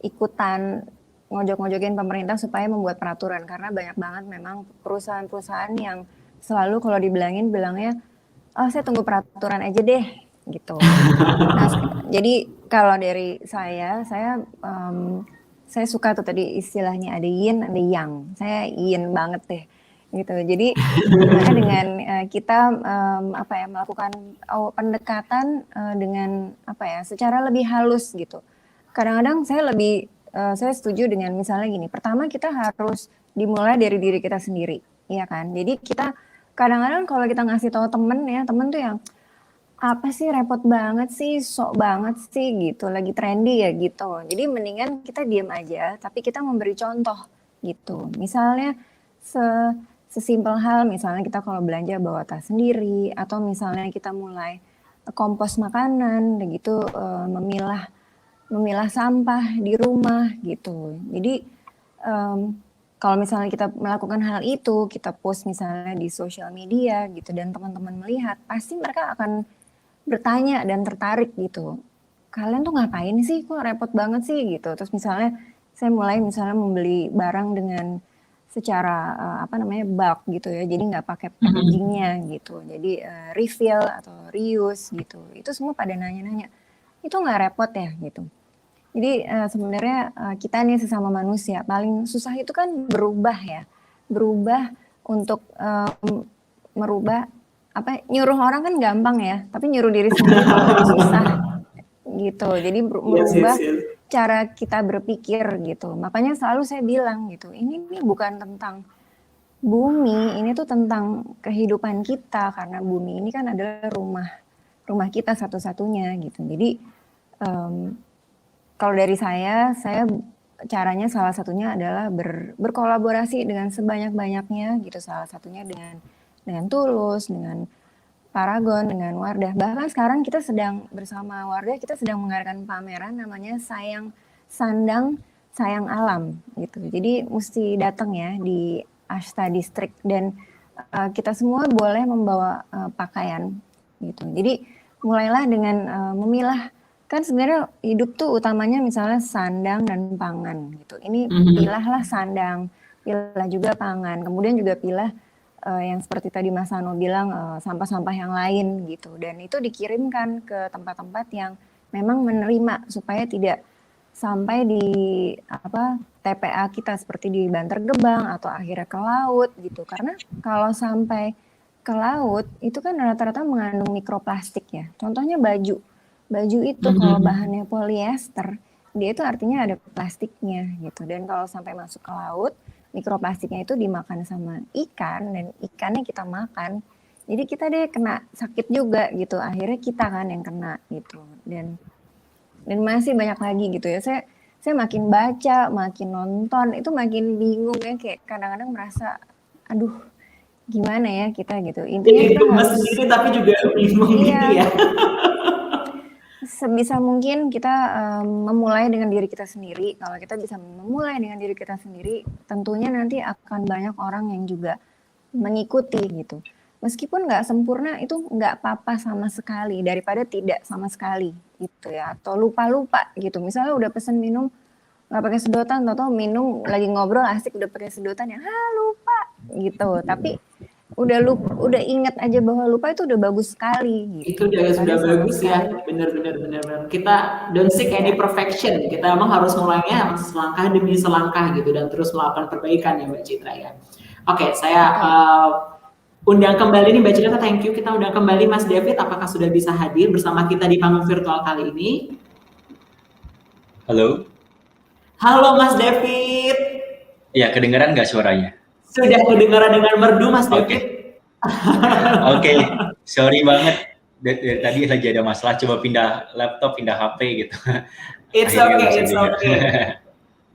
ikutan ngojok-ngojokin pemerintah supaya membuat peraturan, karena banyak banget memang perusahaan-perusahaan yang selalu kalau bilangnya, oh saya tunggu peraturan aja deh gitu. Nah, jadi kalau dari saya suka tuh tadi istilahnya ada yin ada yang, saya yin banget deh gitu. Jadi gimana dengan kita melakukan pendekatan dengan secara lebih halus gitu. Kadang-kadang saya setuju dengan misalnya gini, pertama kita harus dimulai dari diri kita sendiri, iya kan? Jadi kita kadang-kadang kalau kita ngasih tahu temen tuh yang apa sih repot banget sih, sok banget sih gitu, lagi trendy ya gitu. Jadi mendingan kita diam aja, tapi kita memberi contoh gitu. Misalnya sesimpel hal, misalnya kita kalau belanja bawa tas sendiri, atau misalnya kita mulai kompos makanan, begitu memilah sampah di rumah gitu. Jadi kalau misalnya kita melakukan hal itu, kita post misalnya di sosial media gitu, dan teman-teman melihat, pasti mereka akan bertanya dan tertarik gitu. kalian tuh ngapain sih, kok repot banget sih gitu. Terus misalnya saya mulai misalnya membeli barang dengan secara bulk gitu ya, jadi nggak pakai packagingnya gitu, jadi refill atau reuse gitu. Itu semua pada nanya-nanya, itu nggak repot ya gitu. Jadi sebenarnya kita nih sesama manusia paling susah itu kan berubah untuk merubah nyuruh orang kan gampang ya, tapi nyuruh diri sendiri itu lebih susah gitu. Jadi merubah cara kita berpikir gitu. Makanya selalu saya bilang gitu, ini bukan tentang bumi, ini tuh tentang kehidupan kita, karena bumi ini kan adalah rumah kita satu-satunya gitu. Jadi kalau dari saya caranya salah satunya adalah berkolaborasi dengan sebanyak-banyaknya gitu. Salah satunya dengan Tulus, dengan Paragon, dengan Wardah. Bahkan sekarang kita sedang bersama Wardah, kita sedang mengadakan pameran namanya Sandang Sayang Alam gitu. Jadi mesti datang ya di Ashta District, dan kita semua boleh membawa pakaian gitu. Jadi mulailah dengan memilah, kan sebenarnya hidup tuh utamanya misalnya sandang dan pangan gitu. Ini pilahlah sandang, pilah juga pangan, kemudian juga pilah yang seperti tadi Mas Hano bilang sampah-sampah yang lain gitu, dan itu dikirimkan ke tempat-tempat yang memang menerima supaya tidak sampai di TPA kita seperti di Bantar Gebang atau akhirnya ke laut gitu. Karena kalau sampai ke laut itu kan rata-rata mengandung mikroplastik ya. Contohnya baju itu kalau bahannya polyester, dia itu artinya ada plastiknya gitu, dan kalau sampai masuk ke laut, mikroplastiknya itu dimakan sama ikan, dan ikannya kita makan, jadi kita deh kena sakit juga gitu, akhirnya kita kan yang kena gitu. Dan masih banyak lagi gitu ya. Saya makin baca, makin nonton, itu makin bingung ya, kayak kadang-kadang merasa aduh gimana ya kita gitu. Intinya jadi kita gemes harus sendiri tapi juga bingung gitu ya. Sebisa mungkin kita memulai dengan diri kita sendiri. Kalau kita bisa memulai dengan diri kita sendiri, tentunya nanti akan banyak orang yang juga mengikuti gitu. Meskipun nggak sempurna, itu nggak apa-apa sama sekali, daripada tidak sama sekali gitu ya. Atau lupa-lupa gitu. Misalnya udah pesen minum nggak pakai sedotan, atau minum lagi ngobrol asik udah pakai sedotan, yang lupa gitu. Tapi udah ingat aja bahwa lupa itu udah bagus sekali gitu. Itu sudah bagus ya, benar. Kita don't seek any perfection, kita emang harus mulainya selangkah demi selangkah gitu, dan terus melakukan perbaikan ya Mbak Citra ya. Oke, saya undang kembali nih Mbak Citra, thank you. Kita undang kembali Mas David, apakah sudah bisa hadir bersama kita di panggung virtual kali ini? Halo Mas David. Ya, kedengaran nggak suaranya? Sudah kedengaran dengan merdu Mas David. Oke, sorry banget. Dari tadi lagi ada masalah, coba pindah laptop, pindah HP gitu. It's okay.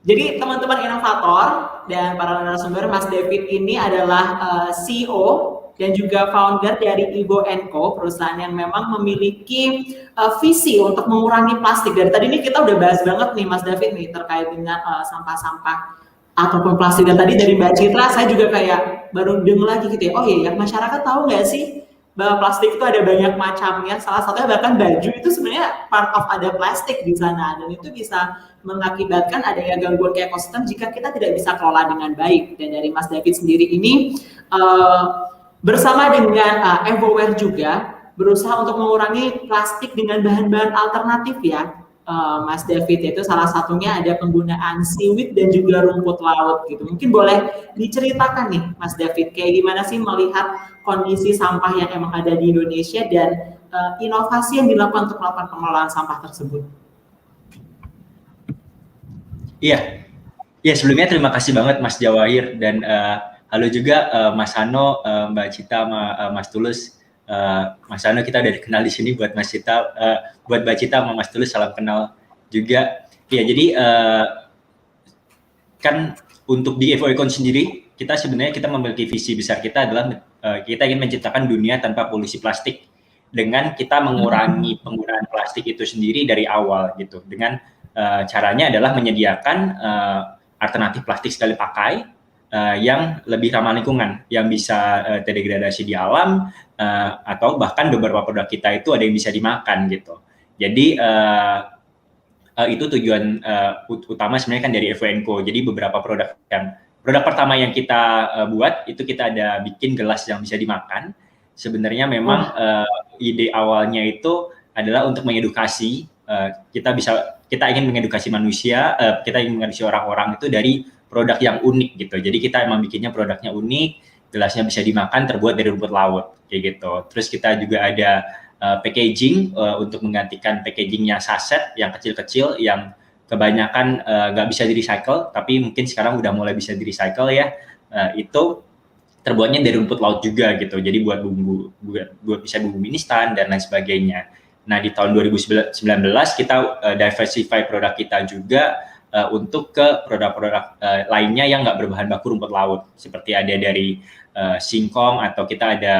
Jadi teman-teman inovator dan para narasumber, Mas David ini adalah CEO dan juga founder dari Ibo & Co, perusahaan yang memang memiliki visi untuk mengurangi plastik. Dari tadi ini kita udah bahas banget nih Mas David nih terkait dengan sampah-sampah ataupun plastik. Dan tadi dari Mbak Citra saya juga kayak baru dengar lagi gitu ya, oh iya, masyarakat tahu nggak sih bahwa plastik itu ada banyak macamnya, salah satunya bahkan baju itu sebenarnya part of ada plastik di sana, dan itu bisa mengakibatkan adanya gangguan ke ekosistem jika kita tidak bisa kelola dengan baik. Dan dari Mas David sendiri ini bersama dengan Evoware juga berusaha untuk mengurangi plastik dengan bahan-bahan alternatif ya. Mas David, itu salah satunya ada penggunaan seaweed dan juga rumput laut gitu. Mungkin boleh diceritakan nih Mas David, kayak gimana sih melihat kondisi sampah yang emang ada di Indonesia dan inovasi yang dilakukan untuk melakukan pengelolaan sampah tersebut. Iya, sebelumnya terima kasih banget Mas Jawahir, dan halo juga Mas Hano, Mbak Cita, Mas Tulus. Mas Hano kita udah dikenal di sini, buat Mas Cita, buat Mbak Cita sama Mas Tulus salam kenal juga. Ya, jadi kan untuk di Evoicon sendiri kita memiliki visi besar kita adalah kita ingin menciptakan dunia tanpa polusi plastik dengan kita mengurangi penggunaan plastik itu sendiri dari awal gitu. Dengan caranya adalah menyediakan alternatif plastik sekali pakai yang lebih ramah lingkungan, yang bisa terdegradasi di alam, atau bahkan beberapa produk kita itu ada yang bisa dimakan gitu. Jadi itu tujuan utama sebenarnya kan dari FONCO. Jadi beberapa produk pertama yang kita buat itu kita ada bikin gelas yang bisa dimakan. Sebenarnya memang ide awalnya itu adalah untuk mengedukasi, kita ingin mengedukasi manusia, kita ingin mengedukasi orang-orang itu dari produk yang unik gitu. Jadi kita emang bikinnya produknya unik, gelasnya bisa dimakan, terbuat dari rumput laut kayak gitu. Terus kita juga ada packaging untuk menggantikan packagingnya saset yang kecil-kecil yang kebanyakan nggak bisa di-recycle, tapi mungkin sekarang udah mulai bisa di-recycle ya. Itu terbuatnya dari rumput laut juga gitu. Jadi buat bisa bumbu mie instan dan lain sebagainya. Nah di tahun 2019 kita diversify produk kita juga untuk ke produk-produk lainnya yang nggak berbahan baku rumput laut. Seperti ada dari singkong, atau kita ada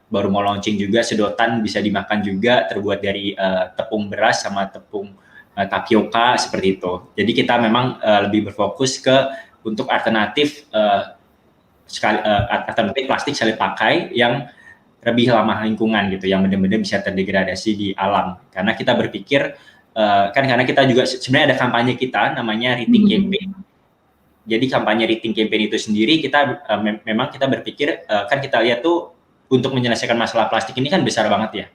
baru mau launching juga sedotan bisa dimakan juga, terbuat dari tepung beras sama tepung tapioka seperti itu. Jadi kita memang lebih berfokus untuk alternatif alternatif plastik sekali pakai yang lebih ramah lingkungan gitu, yang benar-benar bisa terdegradasi di alam. Karena kita berpikir karena kita juga sebenarnya ada kampanye kita namanya Rethink Campaign. Jadi kampanye Rethink Campaign itu sendiri kita memang kita berpikir kan kita lihat tuh untuk menyelesaikan masalah plastik ini kan besar banget ya.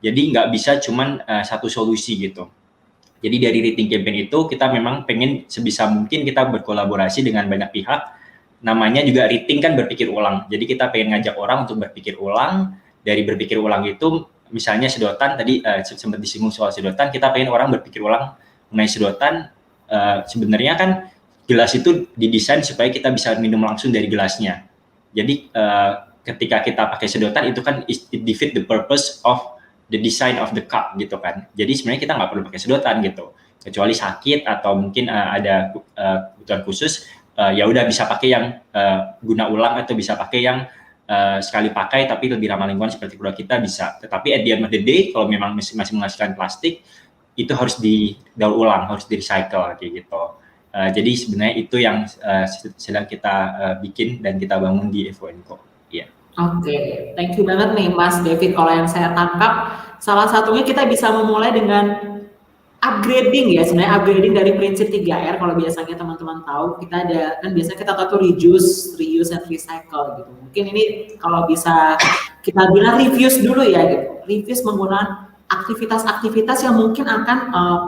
Jadi nggak bisa cuman satu solusi gitu. Jadi dari Rethink Campaign itu kita memang pengen sebisa mungkin kita berkolaborasi dengan banyak pihak. Namanya juga Rethink kan berpikir ulang. Jadi kita pengen ngajak orang untuk berpikir ulang. Dari berpikir ulang itu misalnya sedotan tadi sempat disinggung soal sedotan, kita pengen orang berpikir ulang mengenai sedotan. Sebenarnya kan gelas itu didesain supaya kita bisa minum langsung dari gelasnya. Jadi ketika kita pakai sedotan itu kan it defeat the purpose of the design of the cup gitu kan. Jadi sebenarnya kita nggak perlu pakai sedotan gitu, kecuali sakit atau mungkin ada kebutuhan khusus, ya udah bisa pakai yang guna ulang atau bisa pakai yang sekali pakai tapi lebih ramah lingkungan seperti produk kita bisa. Tetapi at the end of the day kalau memang masih menghasilkan plastik itu harus didaur ulang, harus di recycle kayak gitu. Jadi sebenarnya itu yang sedang kita bikin dan kita bangun di FONCO. Iya. Oke, thank you banget nih Mas David. Kalau yang saya tangkap, salah satunya kita bisa memulai dengan upgrading ya, sebenarnya upgrading dari prinsip 3R. Kalau biasanya teman-teman tahu, kita ada, kan biasanya kita tahu tuh reduce, reuse, and recycle gitu. Mungkin ini kalau bisa kita bilang reuse dulu ya gitu. Reuse menggunakan aktivitas-aktivitas yang mungkin akan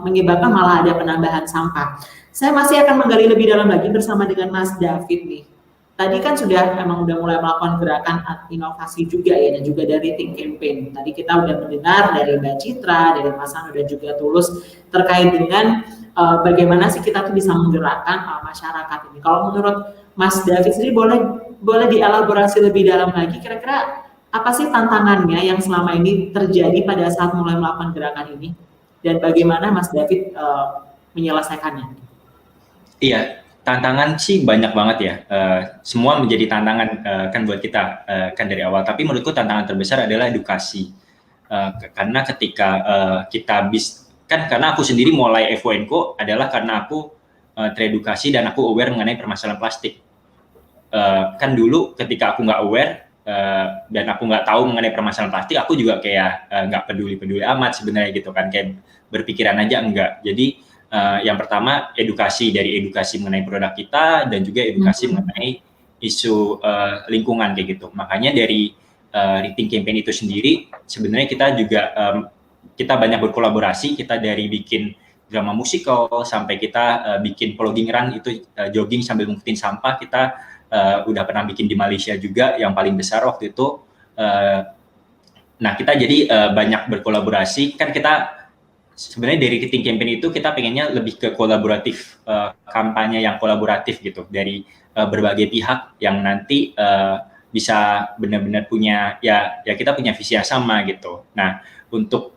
menyebabkan malah ada penambahan sampah. Saya masih akan menggali lebih dalam lagi bersama dengan Mas David nih. Tadi kan emang udah mulai melakukan gerakan inovasi juga ya, dan juga dari Rethink Campaign. Tadi kita udah mendengar dari Mbak Citra, dari Mas Anu dan juga Tulus terkait dengan bagaimana sih kita tuh bisa menggerakkan masyarakat ini. Kalau menurut Mas David sendiri boleh dielaborasi lebih dalam lagi, kira-kira apa sih tantangannya yang selama ini terjadi pada saat mulai melakukan gerakan ini, dan bagaimana Mas David menyelesaikannya? Iya. Tantangan sih banyak banget ya, semua menjadi tantangan kan buat kita kan dari awal. Tapi menurutku tantangan terbesar adalah edukasi, karena ketika karena aku sendiri mulai FONCO adalah karena aku teredukasi dan aku aware mengenai permasalahan plastik. Kan dulu ketika aku nggak aware dan aku nggak tahu mengenai permasalahan plastik, aku juga kayak nggak peduli amat sebenarnya gitu kan, kayak berpikiran aja enggak. Jadi yang pertama edukasi mengenai produk kita dan juga edukasi mengenai isu lingkungan kayak gitu. Makanya dari Rethink Campaign itu sendiri sebenarnya kita juga kita banyak berkolaborasi, kita dari bikin drama musikal sampai kita bikin vlogging run itu jogging sambil ngumpetin sampah. Kita udah pernah bikin di Malaysia juga yang paling besar waktu itu. Nah kita jadi banyak berkolaborasi, kan kita sebenarnya dari Rethink Campaign itu kita pengennya lebih ke kolaboratif, kampanye yang kolaboratif gitu dari berbagai pihak yang nanti bisa benar-benar punya ya kita punya visi yang sama gitu. Nah untuk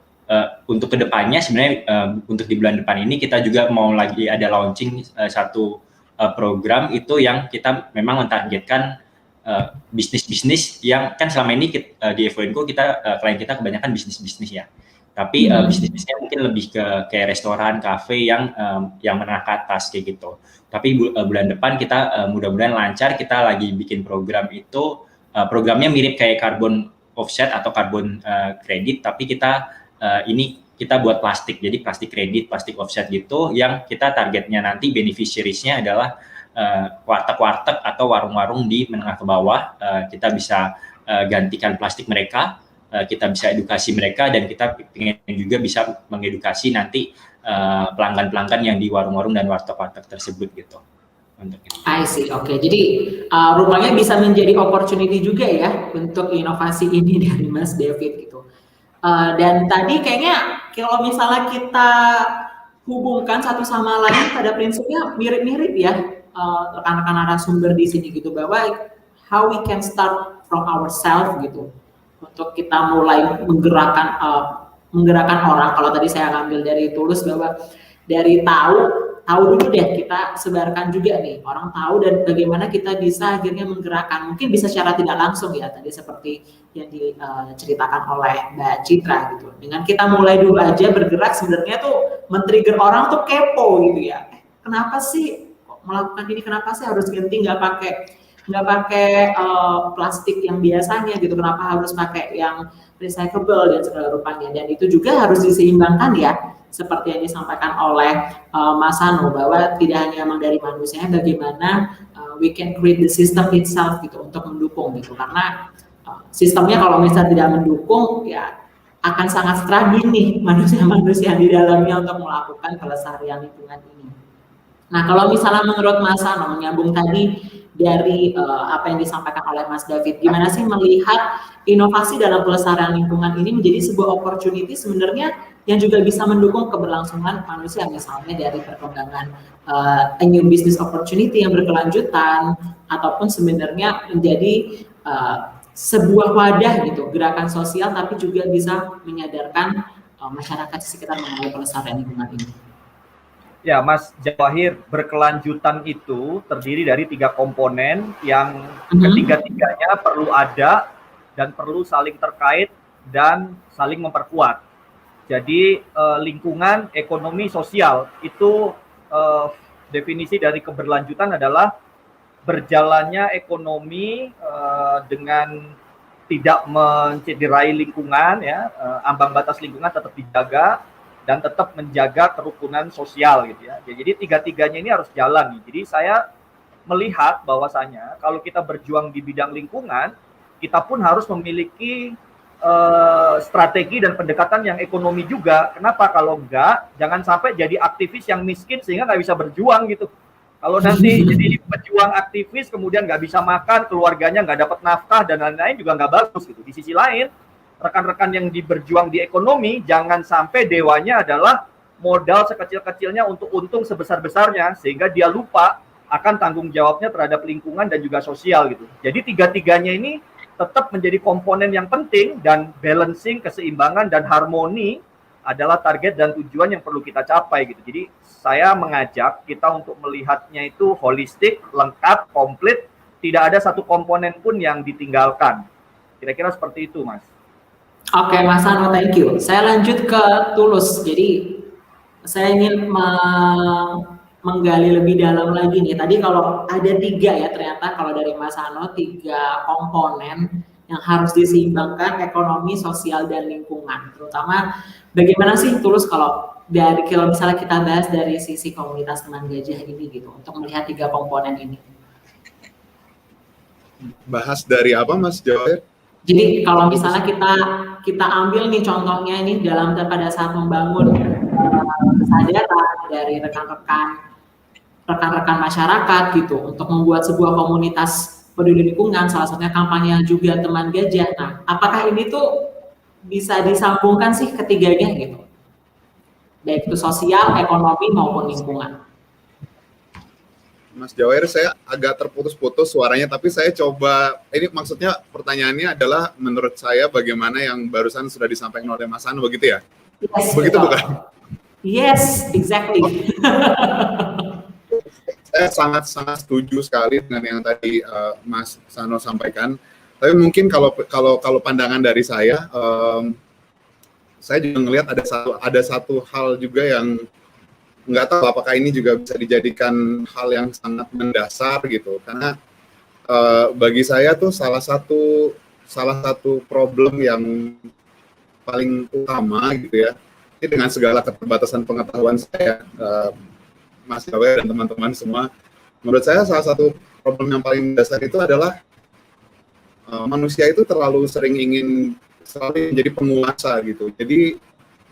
kedepannya sebenarnya untuk di bulan depan ini kita juga mau lagi ada launching satu program itu yang kita memang mentargetkan bisnis-bisnis yang kan selama ini di FONCO klien kita kebanyakan bisnis-bisnis ya. Tapi bisnisnya mungkin lebih ke kayak restoran, kafe yang menengah ke atas kayak gitu. Tapi bulan depan kita mudah-mudahan lancar, kita lagi bikin program itu, programnya mirip kayak carbon offset atau carbon credit, tapi kita ini kita buat plastik, jadi plastik kredit, plastik offset gitu, yang kita targetnya nanti beneficiaries-nya adalah warteg-warteg atau warung-warung di menengah ke bawah. Kita bisa gantikan plastik mereka, kita bisa edukasi mereka, dan kita ingin juga bisa mengedukasi nanti pelanggan-pelanggan yang di warung-warung dan warteg-warteg tersebut gitu. Untuk itu. I see, oke. Jadi rupanya bisa menjadi opportunity juga ya untuk inovasi ini dari Mas David gitu. Dan tadi kayaknya kalau misalnya kita hubungkan satu sama lain pada prinsipnya mirip-mirip ya rekan-rekan narasumber di sini gitu, bahwa how we can start from ourselves gitu untuk kita mulai menggerakkan orang. Kalau tadi saya ngambil dari Tulus bahwa dari tahu dulu deh, kita sebarkan juga nih, orang tahu, dan bagaimana kita bisa akhirnya menggerakkan, mungkin bisa secara tidak langsung ya, tadi seperti yang diceritakan oleh Mbak Citra gitu. Dengan kita mulai dulu aja bergerak, sebenarnya tuh men-trigger orang tuh kepo gitu ya. Kenapa sih kok melakukan ini, kenapa sih harus ganti nggak pakai plastik yang biasanya gitu, kenapa harus pakai yang recyclable dan segala rupanya. Dan itu juga harus diseimbangkan ya, seperti yang disampaikan oleh Mas Sano, bahwa tidak hanya memang dari manusianya, bagaimana we can create the system itself gitu untuk mendukung gitu, karena sistemnya kalau misalnya tidak mendukung ya akan sangat struggling nih manusia-manusia di dalamnya untuk melakukan kelestarian lingkungan ini. Nah, kalau misalnya menurut Mas Sano, menyambung tadi dari apa yang disampaikan oleh Mas David, gimana sih melihat inovasi dalam pelestarian lingkungan ini menjadi sebuah opportunity sebenarnya yang juga bisa mendukung keberlangsungan manusia, misalnya dari perkembangan a new business opportunity yang berkelanjutan, ataupun sebenarnya menjadi sebuah wadah gitu, gerakan sosial, tapi juga bisa menyadarkan masyarakat di sekitar mengenai pelestarian lingkungan ini. Ya, Mas Jawahir, berkelanjutan itu terdiri dari 3 komponen yang ketiga-tiganya perlu ada dan perlu saling terkait dan saling memperkuat. Jadi lingkungan, ekonomi, sosial itu definisi dari keberlanjutan adalah berjalannya ekonomi dengan tidak mencederai lingkungan, ya, ambang batas lingkungan tetap dijaga dan tetap menjaga kerukunan sosial gitu ya. Jadi tiga-tiganya ini harus jalan. Jadi saya melihat bahwasanya kalau kita berjuang di bidang lingkungan, kita pun harus memiliki strategi dan pendekatan yang ekonomi juga. Kenapa? Kalau enggak, jangan sampai jadi aktivis yang miskin sehingga nggak bisa berjuang gitu. Kalau nanti jadi pejuang aktivis kemudian nggak bisa makan, keluarganya nggak dapat nafkah dan lain-lain juga nggak bagus gitu. Di sisi lain, rekan-rekan yang berjuang di ekonomi jangan sampai dewanya adalah modal sekecil-kecilnya untuk untung sebesar-besarnya sehingga dia lupa akan tanggung jawabnya terhadap lingkungan dan juga sosial gitu. Jadi tiga-tiganya ini tetap menjadi komponen yang penting, dan balancing, keseimbangan dan harmoni adalah target dan tujuan yang perlu kita capai gitu. Jadi saya mengajak kita untuk melihatnya itu holistik, lengkap, komplit, tidak ada satu komponen pun yang ditinggalkan. Kira-kira seperti itu, Mas. Oke, Mas Ano, thank you. Saya lanjut ke Tulus. Jadi saya ingin menggali lebih dalam lagi nih. Tadi kalau ada 3 ya, ternyata kalau dari Mas Ano 3 komponen yang harus diseimbangkan, ekonomi, sosial, dan lingkungan. Terutama bagaimana sih Tulus kalau misalnya kita bahas dari sisi komunitas teman gajah ini gitu, untuk melihat 3 komponen ini. Bahas dari apa, Mas Jawahir? Jadi kalau misalnya kita ambil nih contohnya ini pada saat membangun kesadaran dari rekan-rekan masyarakat gitu untuk membuat sebuah komunitas peduli lingkungan, salah satunya kampanye juga teman gajah. Nah, apakah ini tuh bisa disambungkan sih ketiganya gitu, baik itu sosial, ekonomi maupun lingkungan? Mas Jawahir, saya agak terputus-putus suaranya, tapi saya coba, ini maksudnya pertanyaannya adalah menurut saya bagaimana yang barusan sudah disampaikan oleh Mas Anu, begitu ya? Yes, begitu betul. Bukan? Yes, exactly. Saya sangat setuju sekali dengan yang tadi Mas Sano sampaikan. Tapi mungkin kalau pandangan dari saya juga melihat ada satu hal juga yang nggak tahu apakah ini juga bisa dijadikan hal yang sangat mendasar gitu, karena bagi saya tuh salah satu problem yang paling utama gitu ya, ini dengan segala keterbatasan pengetahuan saya, Mas Gawe dan teman-teman semua, menurut saya salah satu problem yang paling dasar itu adalah manusia itu terlalu sering ingin selalu menjadi penguasa gitu. Jadi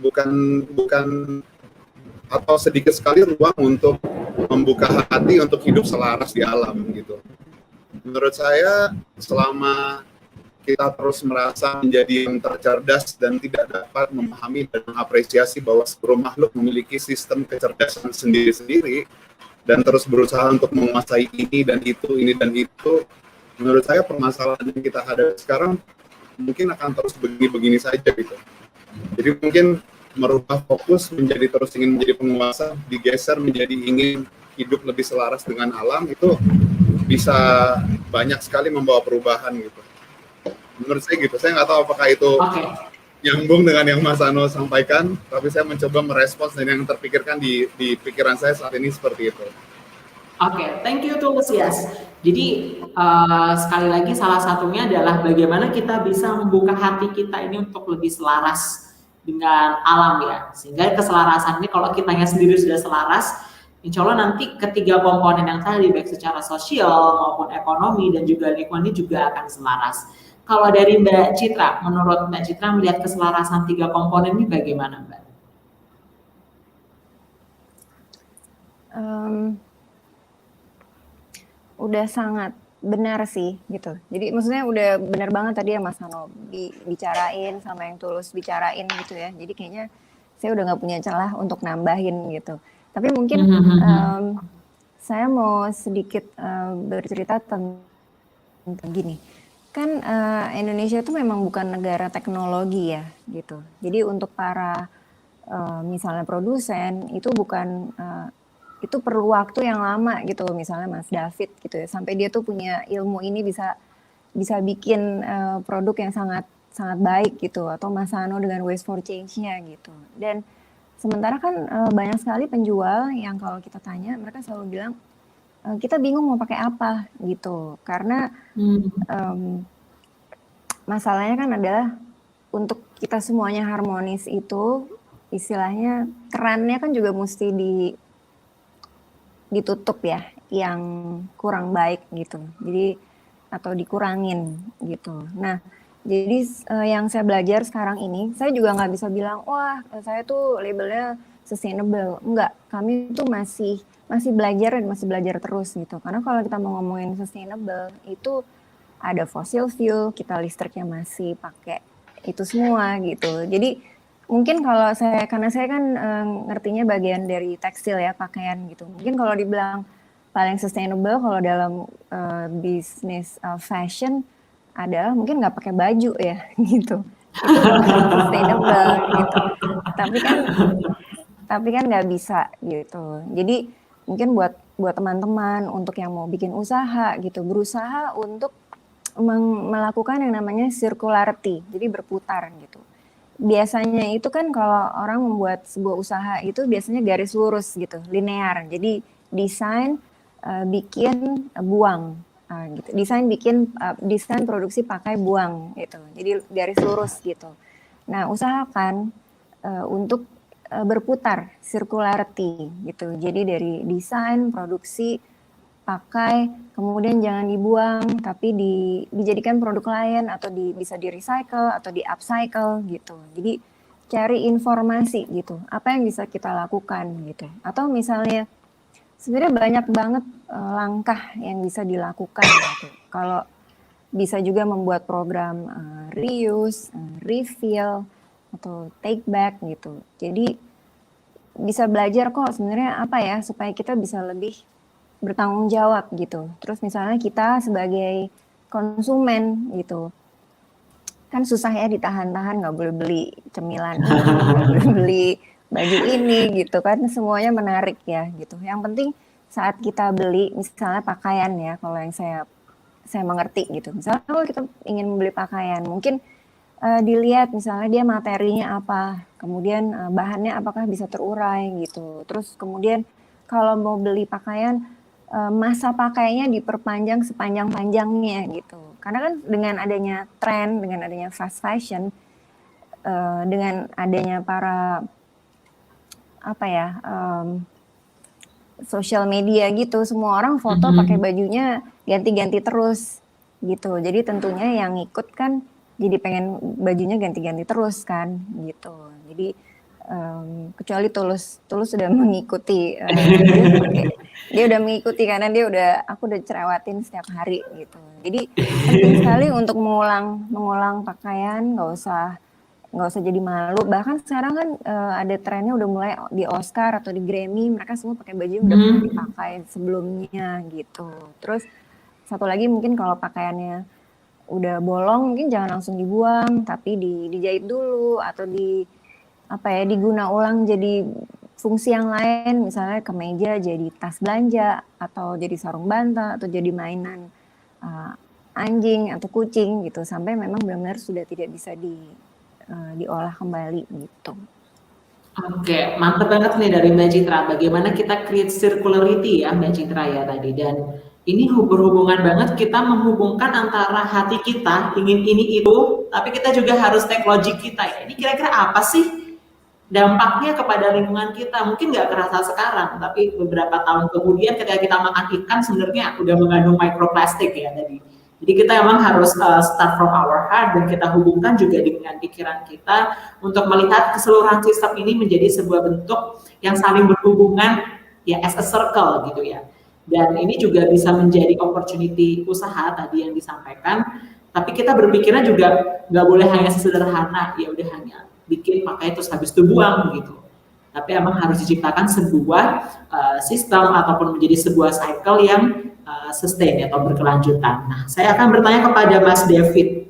bukan atau sedikit sekali ruang untuk membuka hati untuk hidup selaras di alam gitu. Menurut saya selama kita terus merasa menjadi yang tercerdas dan tidak dapat memahami dan mengapresiasi bahwa seluruh makhluk memiliki sistem kecerdasan sendiri-sendiri dan terus berusaha untuk menguasai ini dan itu, menurut saya permasalahan yang kita hadapi sekarang mungkin akan terus begini-begini saja gitu. Jadi mungkin merubah fokus menjadi terus ingin menjadi penguasa, digeser menjadi ingin hidup lebih selaras dengan alam, itu bisa banyak sekali membawa perubahan gitu. Menurut saya gitu, saya nggak tahu apakah itu nyambung dengan yang Mas Ano sampaikan, tapi saya mencoba merespons dan yang terpikirkan di pikiran saya saat ini seperti itu. Oke, thank you Tulus Yas. Jadi sekali lagi salah satunya adalah bagaimana kita bisa membuka hati kita ini untuk lebih selaras dengan alam ya. Sehingga keselarasan ini kalau kitanya sendiri sudah selaras, insya Allah nanti ketiga komponen yang tadi baik secara sosial maupun ekonomi dan juga lingkungan ini juga akan selaras. Kalau dari Mbak Citra, menurut Mbak Citra melihat keselarasan tiga komponen ini bagaimana Mbak? Udah sangat benar sih gitu. Jadi maksudnya udah benar banget tadi ya Mas Hano bicarain sama yang Tulus bicarain gitu ya. Jadi kayaknya saya udah nggak punya celah untuk nambahin gitu. Tapi mungkin saya mau sedikit bercerita tentang gini. Kan Indonesia itu memang bukan negara teknologi ya gitu. Jadi untuk para misalnya produsen itu bukan itu perlu waktu yang lama gitu, misalnya Mas David gitu ya, sampai dia tuh punya ilmu ini bisa bikin produk yang sangat baik gitu, atau Mas Hano dengan Waste for Change-nya gitu. Dan sementara kan banyak sekali penjual yang kalau kita tanya mereka selalu bilang kita bingung mau pakai apa gitu, karena masalahnya kan adalah untuk kita semuanya harmonis itu istilahnya kerannya kan juga mesti ditutup ya yang kurang baik gitu, jadi atau dikurangin gitu. Nah jadi yang saya belajar sekarang ini, saya juga nggak bisa bilang wah saya tuh labelnya sustainable, enggak, kami tuh masih belajar dan masih belajar terus gitu. Karena kalau kita mau ngomongin sustainable itu ada fossil fuel, kita listriknya masih pakai itu semua gitu. Jadi mungkin kalau karena saya kan ngertinya bagian dari tekstil ya, pakaian gitu. Mungkin kalau dibilang paling sustainable kalau dalam bisnis fashion adalah mungkin nggak pakai baju ya gitu. Itu sustainable gitu. Tapi kan nggak bisa gitu. Jadi mungkin buat teman-teman untuk yang mau bikin usaha gitu, berusaha untuk melakukan yang namanya circularity, jadi berputar gitu. Biasanya itu kan kalau orang membuat sebuah usaha itu biasanya garis lurus gitu, linear. Jadi desain bikin buang gitu. Desain produksi pakai buang gitu. Jadi garis lurus gitu. Nah, usahakan untuk berputar circularity gitu. Jadi dari desain, produksi, pakai, kemudian jangan dibuang, tapi dijadikan produk lain atau bisa di recycle atau di upcycle gitu. Jadi cari informasi gitu, apa yang bisa kita lakukan gitu. Atau misalnya sebenarnya banyak banget langkah yang bisa dilakukan gitu. Kalau bisa juga membuat program reuse, refill atau take back gitu. Jadi bisa belajar kok sebenarnya apa ya supaya kita bisa lebih bertanggung jawab gitu. Terus misalnya kita sebagai konsumen gitu, kan susah ya ditahan-tahan, nggak boleh beli cemilan, nggak boleh beli baju ini gitu kan, semuanya menarik ya gitu. Yang penting saat kita beli misalnya pakaian ya, kalau yang saya mengerti gitu. Misalnya kalau kita ingin membeli pakaian, mungkin dilihat misalnya dia materinya apa, kemudian bahannya apakah bisa terurai gitu. Terus kemudian kalau mau beli pakaian, masa pakainya diperpanjang sepanjang-panjangnya gitu. Karena kan dengan adanya tren, dengan adanya fast fashion, dengan adanya para sosial media gitu, semua orang foto pakai bajunya ganti-ganti terus gitu. Jadi tentunya yang ikut kan jadi pengen bajunya ganti-ganti terus kan gitu. Jadi kecuali Tulus sudah mengikuti, dia udah mengikuti karena aku udah cerewatin setiap hari gitu. Jadi penting sekali untuk mengulang pakaian, nggak usah jadi malu. Bahkan sekarang kan ada trennya udah mulai di Oscar atau di Grammy, mereka semua pakai baju yang udah pernah dipakai sebelumnya gitu. Terus satu lagi mungkin kalau pakaiannya udah bolong mungkin jangan langsung dibuang, tapi dijahit dulu atau diguna ulang jadi fungsi yang lain, misalnya kemeja jadi tas belanja atau jadi sarung bantal atau jadi mainan anjing atau kucing gitu, sampai memang benar-benar sudah tidak bisa diolah kembali gitu. Oke, mantap banget nih dari Mbak Citra. Bagaimana kita create circularity ya Mbak Citra ya tadi. Dan ini berhubungan banget, kita menghubungkan antara hati kita ingin ini itu, tapi kita juga harus take logic kita ya. Ini kira-kira apa sih dampaknya kepada lingkungan kita? Mungkin nggak kerasa sekarang, tapi beberapa tahun kemudian ketika kita makan ikan sebenarnya udah mengandung microplastik ya tadi. Jadi kita memang harus start from our heart dan kita hubungkan juga dengan pikiran kita untuk melihat keseluruhan sistem ini menjadi sebuah bentuk yang saling berhubungan ya as a circle gitu ya. Dan ini juga bisa menjadi opportunity usaha tadi yang disampaikan. Tapi kita berpikirnya juga nggak boleh hanya sesederhana ya udah hanya bikin pakai terus habis itu buang gitu. Tapi emang harus diciptakan sebuah sistem ataupun menjadi sebuah cycle yang sustain atau berkelanjutan. Nah, saya akan bertanya kepada Mas David.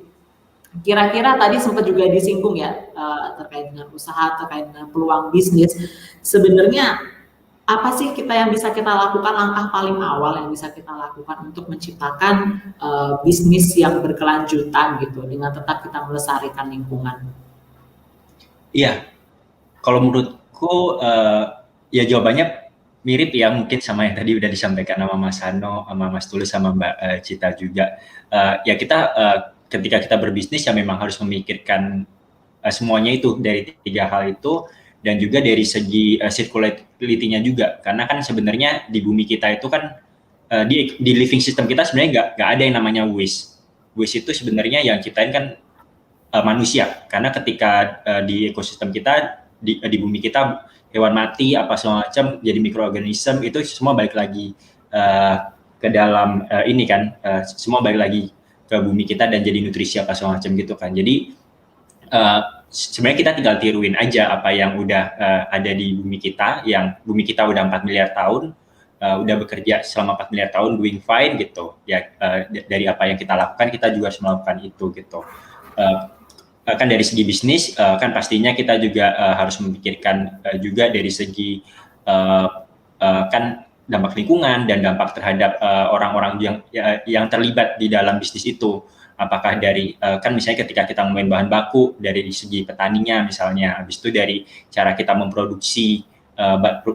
Kira-kira tadi sempat juga disinggung ya terkait dengan usaha, terkait dengan peluang bisnis. Sebenarnya apa sih yang bisa kita lakukan, langkah paling awal yang bisa kita lakukan untuk menciptakan bisnis yang berkelanjutan gitu dengan tetap kita melestarikan lingkungan? Iya, kalau menurutku ya jawabannya mirip ya mungkin sama yang tadi udah disampaikan sama Mas Hano, sama Mas Tulus, sama Mbak Cita juga. Ya kita ketika kita berbisnis ya memang harus memikirkan semuanya itu dari 3 hal itu, dan juga dari segi circularity-nya juga. Karena kan sebenarnya di bumi kita itu kan di living system kita sebenarnya nggak ada yang namanya waste. Waste itu sebenarnya yang ciptain kan manusia. Karena ketika di ekosistem kita di bumi kita hewan mati apa segala macam jadi mikroorganisme itu semua balik lagi ke dalam ini kan semua balik lagi ke bumi kita dan jadi nutrisi apa segala macam gitu kan. Jadi sebenarnya kita tinggal tiruin aja apa yang udah ada di bumi kita, yang bumi kita udah 4 miliar tahun udah bekerja selama 4 miliar tahun doing fine gitu ya. Dari apa yang kita lakukan kita juga harus melakukan itu gitu. Kan dari segi bisnis kan pastinya kita juga harus memikirkan juga dari segi kan dampak lingkungan dan dampak terhadap orang-orang yang terlibat di dalam bisnis itu. Apakah dari kan misalnya ketika kita ngomongin bahan baku dari segi petaninya misalnya, habis itu dari cara kita memproduksi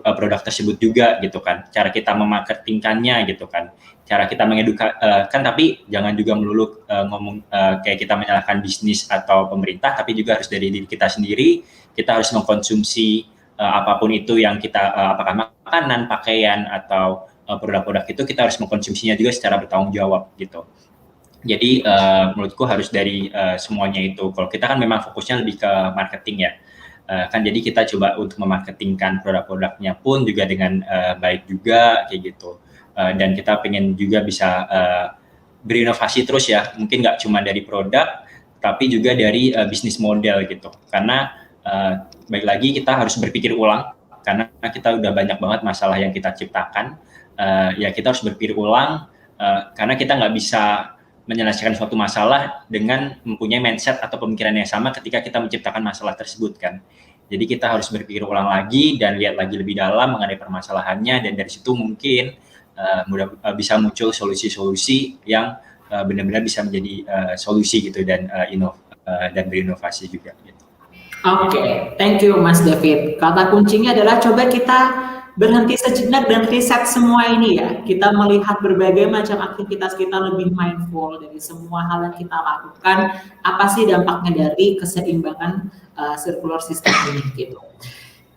produk tersebut juga gitu kan, cara kita memarketingkannya gitu kan, cara kita kan, tapi jangan juga melulu ngomong kayak kita menyalahkan bisnis atau pemerintah, tapi juga harus dari diri kita sendiri. Kita harus mengkonsumsi apapun itu yang kita apakah makanan, pakaian atau produk-produk itu kita harus mengkonsumsinya juga secara bertanggung jawab gitu. Jadi menurutku harus dari semuanya itu. Kalau kita kan memang fokusnya lebih ke marketing ya. Kan jadi kita coba untuk memarketingkan produk-produknya pun juga dengan baik juga kayak gitu. Dan kita pengen juga bisa berinovasi terus ya. Mungkin nggak cuma dari produk, tapi juga dari bisnis model gitu. Karena baik lagi kita harus berpikir ulang. Karena kita udah banyak banget masalah yang kita ciptakan. Ya kita harus berpikir ulang karena kita nggak bisa menyelesaikan suatu masalah dengan mempunyai mindset atau pemikiran yang sama ketika kita menciptakan masalah tersebut kan. Jadi kita harus berpikir ulang lagi dan lihat lagi lebih dalam mengenai permasalahannya, dan dari situ mungkin bisa muncul solusi-solusi yang benar-benar bisa menjadi solusi gitu dan dan berinovasi juga gitu. Oke, thank you Mas David. Kata kuncinya adalah coba kita berhenti sejenak dan riset semua ini ya. Kita melihat berbagai macam aktivitas kita, lebih mindful dari semua hal yang kita lakukan. Apa sih dampaknya dari keseimbangan circular system ini gitu.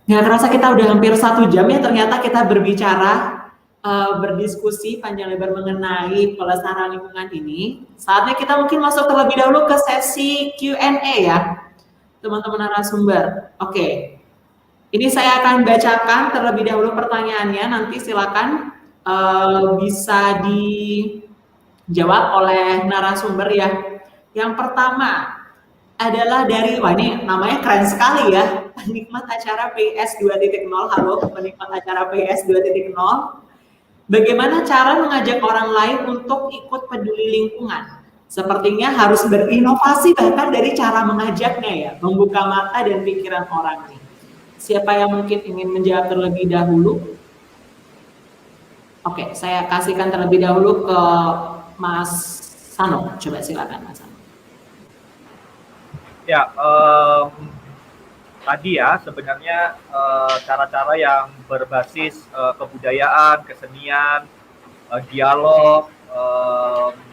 Nggak kerasa kita udah hampir 1 jam ya ternyata kita berbicara, berdiskusi panjang lebar mengenai pelestarian lingkungan ini. Saatnya kita mungkin masuk terlebih dahulu ke sesi Q&A ya, teman-teman narasumber. Oke, ini saya akan bacakan terlebih dahulu pertanyaannya, nanti silakan bisa dijawab oleh narasumber ya. Yang pertama adalah dari, wah ini namanya keren sekali ya, penikmat acara PS 2.0. Halo penikmat acara PS 2.0. Bagaimana cara mengajak orang lain untuk ikut peduli lingkungan? Sepertinya harus berinovasi bahkan dari cara mengajaknya ya, membuka mata dan pikiran orang nih. Siapa yang mungkin ingin menjawab terlebih dahulu? Oke, saya kasihkan terlebih dahulu ke Mas Sano. Coba silakan Mas Sano. Ya, tadi ya sebenarnya cara-cara yang berbasis kebudayaan, kesenian, dialog,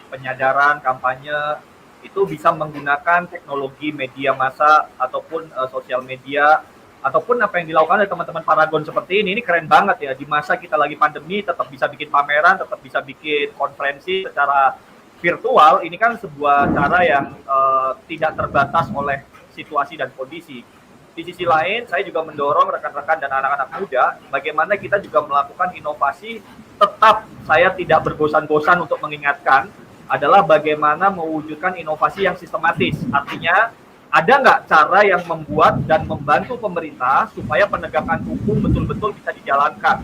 penyadaran, kampanye itu bisa menggunakan teknologi media massa ataupun sosial media ataupun apa yang dilakukan oleh teman-teman Paragon seperti ini keren banget ya. Di masa kita lagi pandemi tetap bisa bikin pameran, tetap bisa bikin konferensi secara virtual. Ini kan sebuah cara yang tidak terbatas oleh situasi dan kondisi. Di sisi lain, saya juga mendorong rekan-rekan dan anak-anak muda bagaimana kita juga melakukan inovasi. Tetap saya tidak berbosan-bosan untuk mengingatkan adalah bagaimana mewujudkan inovasi yang sistematis. Artinya, ada nggak cara yang membuat dan membantu pemerintah supaya penegakan hukum betul-betul bisa dijalankan?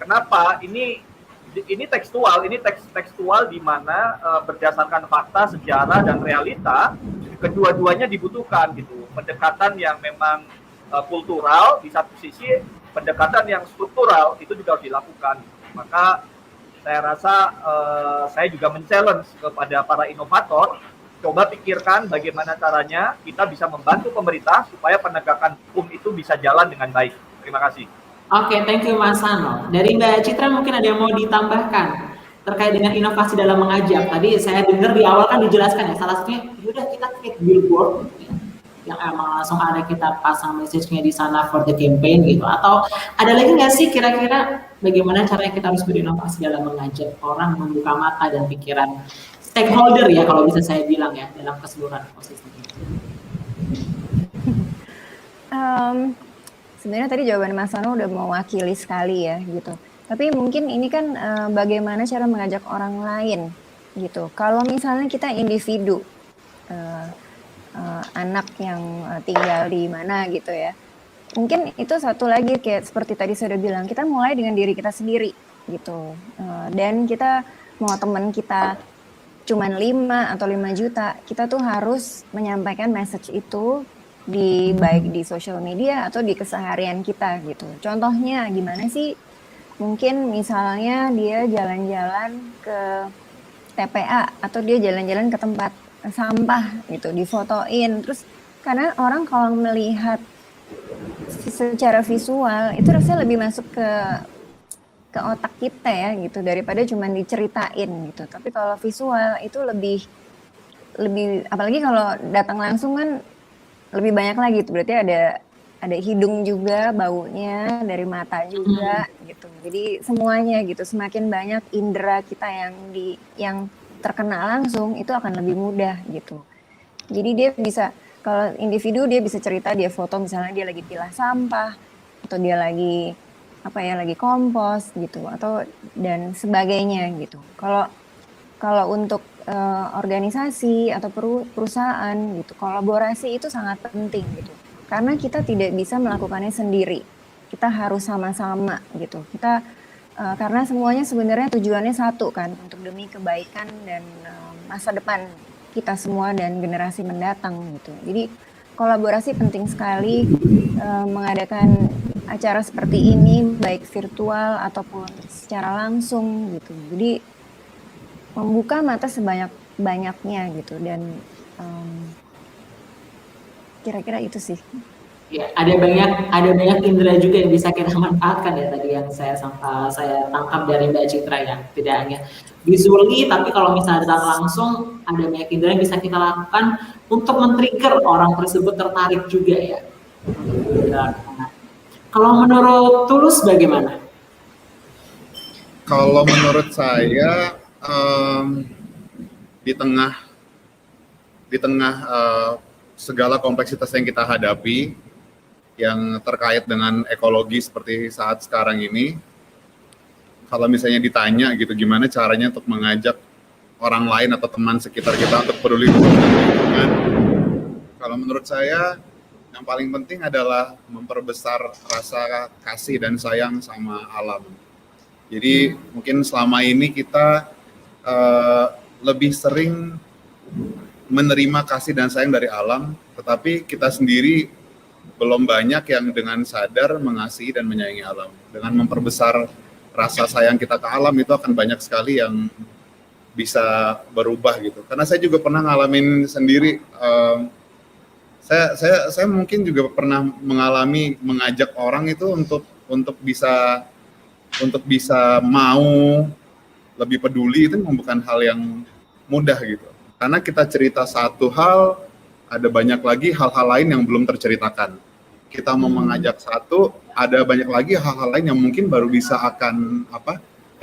Kenapa? Ini tekstual, tekstual di mana berdasarkan fakta, sejarah dan realita, kedua-duanya dibutuhkan gitu. Pendekatan yang memang kultural di satu sisi, pendekatan yang struktural itu juga harus dilakukan. Maka saya rasa saya juga men-challenge kepada para inovator, coba pikirkan bagaimana caranya kita bisa membantu pemerintah supaya penegakan hukum itu bisa jalan dengan baik. Terima kasih. Oke, thank you Mas Sano. Dari Mbak Citra mungkin ada yang mau ditambahkan terkait dengan inovasi dalam mengajak. Tadi saya dengar di awal kan dijelaskan ya, salah satunya udah kita create billboard gitu ya, yang emang langsung ada kita pasang message-nya di sana for the campaign gitu. Atau ada lagi nggak sih kira-kira bagaimana caranya kita harus berinovasi dalam mengajak orang membuka mata dan pikiran stakeholder ya kalau bisa saya bilang ya dalam keseluruhan ekosistem ini. Sebenarnya tadi jawaban Mas Sano udah mewakili sekali ya gitu. Tapi mungkin ini kan bagaimana cara mengajak orang lain gitu. Kalau misalnya kita individu, anak yang tinggal di mana gitu ya. Mungkin itu satu lagi kayak seperti tadi saya udah bilang, kita mulai dengan diri kita sendiri gitu. Dan kita mau teman kita cuman 5 atau 5 juta, kita tuh harus menyampaikan message itu baik di social media atau di keseharian kita gitu. Contohnya gimana sih? Mungkin misalnya dia jalan-jalan ke TPA atau dia jalan-jalan ke tempat sampah gitu, difotoin. Terus karena orang kalau melihat secara visual itu rasanya lebih masuk ke otak kita ya gitu daripada cuma diceritain gitu. Tapi kalau visual itu lebih apalagi kalau datang langsung kan lebih banyak lagi tuh, berarti ada hidung juga, baunya, dari mata juga gitu. Jadi semuanya gitu, semakin banyak indera kita yang terkena langsung itu akan lebih mudah gitu. Jadi dia bisa, kalau individu dia bisa cerita, dia foto misalnya dia lagi pilah sampah atau dia lagi lagi kompos gitu atau dan sebagainya gitu. Kalau untuk organisasi atau perusahaan gitu, kolaborasi itu sangat penting gitu. Karena kita tidak bisa melakukannya sendiri. Kita harus sama-sama gitu. Kita karena semuanya sebenarnya tujuannya satu kan, untuk demi kebaikan dan masa depan kita semua dan generasi mendatang gitu. Jadi kolaborasi penting sekali, mengadakan acara seperti ini baik virtual ataupun secara langsung gitu. Jadi membuka mata sebanyak-banyaknya gitu dan kira-kira itu sih. Ya, ada banyak indera juga yang bisa kita manfaatkan ya tadi yang saya tangkap dari Mbak Citra ya. Tidak hanya visually, tapi kalau misalnya datang langsung ada banyak indera yang bisa kita lakukan untuk men-trigger orang tersebut tertarik juga ya. Kalau menurut Tulus bagaimana? Kalau menurut saya di tengah segala kompleksitas yang kita hadapi yang terkait dengan ekologi seperti saat sekarang ini, kalau misalnya ditanya gitu gimana caranya untuk mengajak orang lain atau teman sekitar kita untuk peduli dengan lingkungan, kalau menurut saya yang paling penting adalah memperbesar rasa kasih dan sayang sama alam. Jadi mungkin selama ini kita lebih sering menerima kasih dan sayang dari alam, tetapi kita sendiri belum banyak yang dengan sadar mengasihi dan menyayangi alam. Dengan memperbesar rasa sayang kita ke alam, itu akan banyak sekali yang bisa berubah gitu. Karena saya juga pernah ngalamin sendiri. Saya mungkin juga pernah mengalami mengajak orang itu untuk bisa mau lebih peduli, itu bukan hal yang mudah gitu. Karena kita cerita satu hal, ada banyak lagi hal-hal lain yang belum terceritakan. Kita mau mengajak satu, ada banyak lagi hal-hal lain yang mungkin baru bisa akan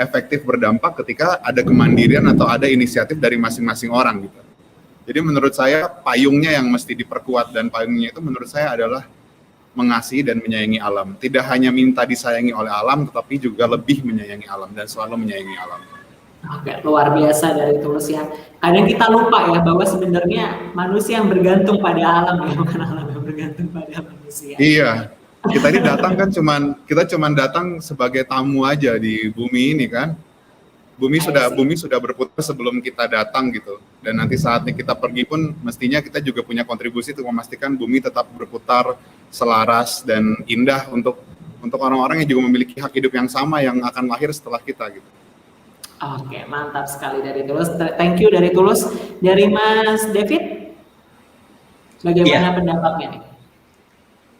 efektif berdampak ketika ada kemandirian atau ada inisiatif dari masing-masing orang gitu. Jadi menurut saya payungnya yang mesti diperkuat, dan payungnya itu menurut saya adalah mengasihi dan menyayangi alam. Tidak hanya minta disayangi oleh alam, tetapi juga lebih menyayangi alam dan selalu menyayangi alam. Oke, luar biasa dari Tulus ya. Kadang kita lupa ya bahwa sebenarnya manusia yang bergantung pada alam ya, bukan alam yang bergantung pada manusia. Iya, kita ini datang kan kita cuman datang sebagai tamu aja di bumi ini kan. Bumi sudah berputar sebelum kita datang gitu. Dan nanti saatnya kita pergi pun mestinya kita juga punya kontribusi untuk memastikan bumi tetap berputar selaras dan indah untuk orang-orang yang juga memiliki hak hidup yang sama yang akan lahir setelah kita gitu. Oke, mantap sekali dari Tulus. Thank you dari Tulus. Dari Mas David, bagaimana pendapatnya nih?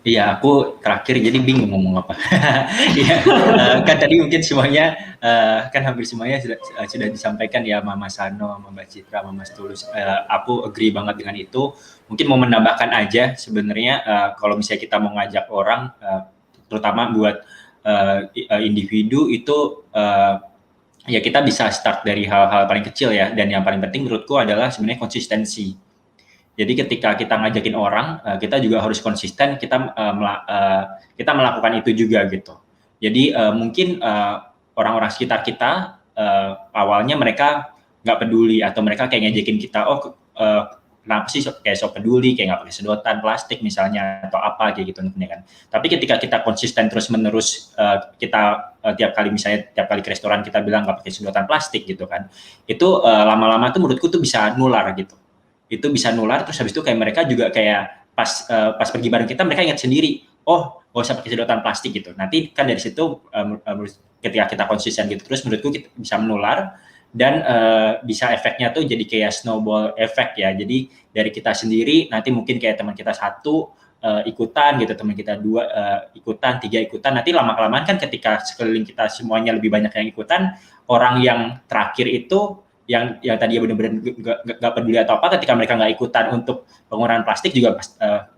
Iya, aku terakhir jadi bingung ngomong apa. Iya, kan tadi mungkin semuanya, kan hampir semuanya sudah disampaikan ya, Mama Sano, Mbak Citra, Mas Tulus. Aku agree banget dengan itu. Mungkin mau menambahkan aja sebenarnya kalau misalnya kita mau ngajak orang, terutama buat individu itu, ya kita bisa start dari hal-hal paling kecil ya. Dan yang paling penting menurutku adalah sebenarnya konsistensi. Jadi ketika kita ngajakin orang, kita juga harus konsisten, kita melakukan itu juga gitu. Jadi mungkin orang-orang sekitar kita awalnya mereka nggak peduli atau mereka kayak ngajakin kita, kenapa sih kayak sok peduli, kayak nggak pakai sedotan plastik misalnya atau apa kayak gitu kan. Tapi ketika kita konsisten terus-menerus, kita tiap kali ke restoran kita bilang nggak pakai sedotan plastik gitu kan, itu lama-lama tuh menurutku tuh bisa nular gitu. Itu bisa nular, terus habis itu kayak mereka juga kayak pas pergi bareng kita mereka ingat sendiri, oh gak usah pakai sedotan plastik gitu. Nanti kan dari situ ketika kita konsisten gitu terus, menurutku kita bisa menular dan bisa efeknya tuh jadi kayak snowball effect ya. Jadi dari kita sendiri nanti mungkin kayak teman kita satu ikutan gitu, teman kita dua ikutan, tiga ikutan, nanti lama-kelamaan kan ketika sekeliling kita semuanya lebih banyak yang ikutan, orang yang terakhir itu yang tadi benar-benar nggak peduli atau apa, ketika mereka nggak ikutan untuk pengurangan plastik juga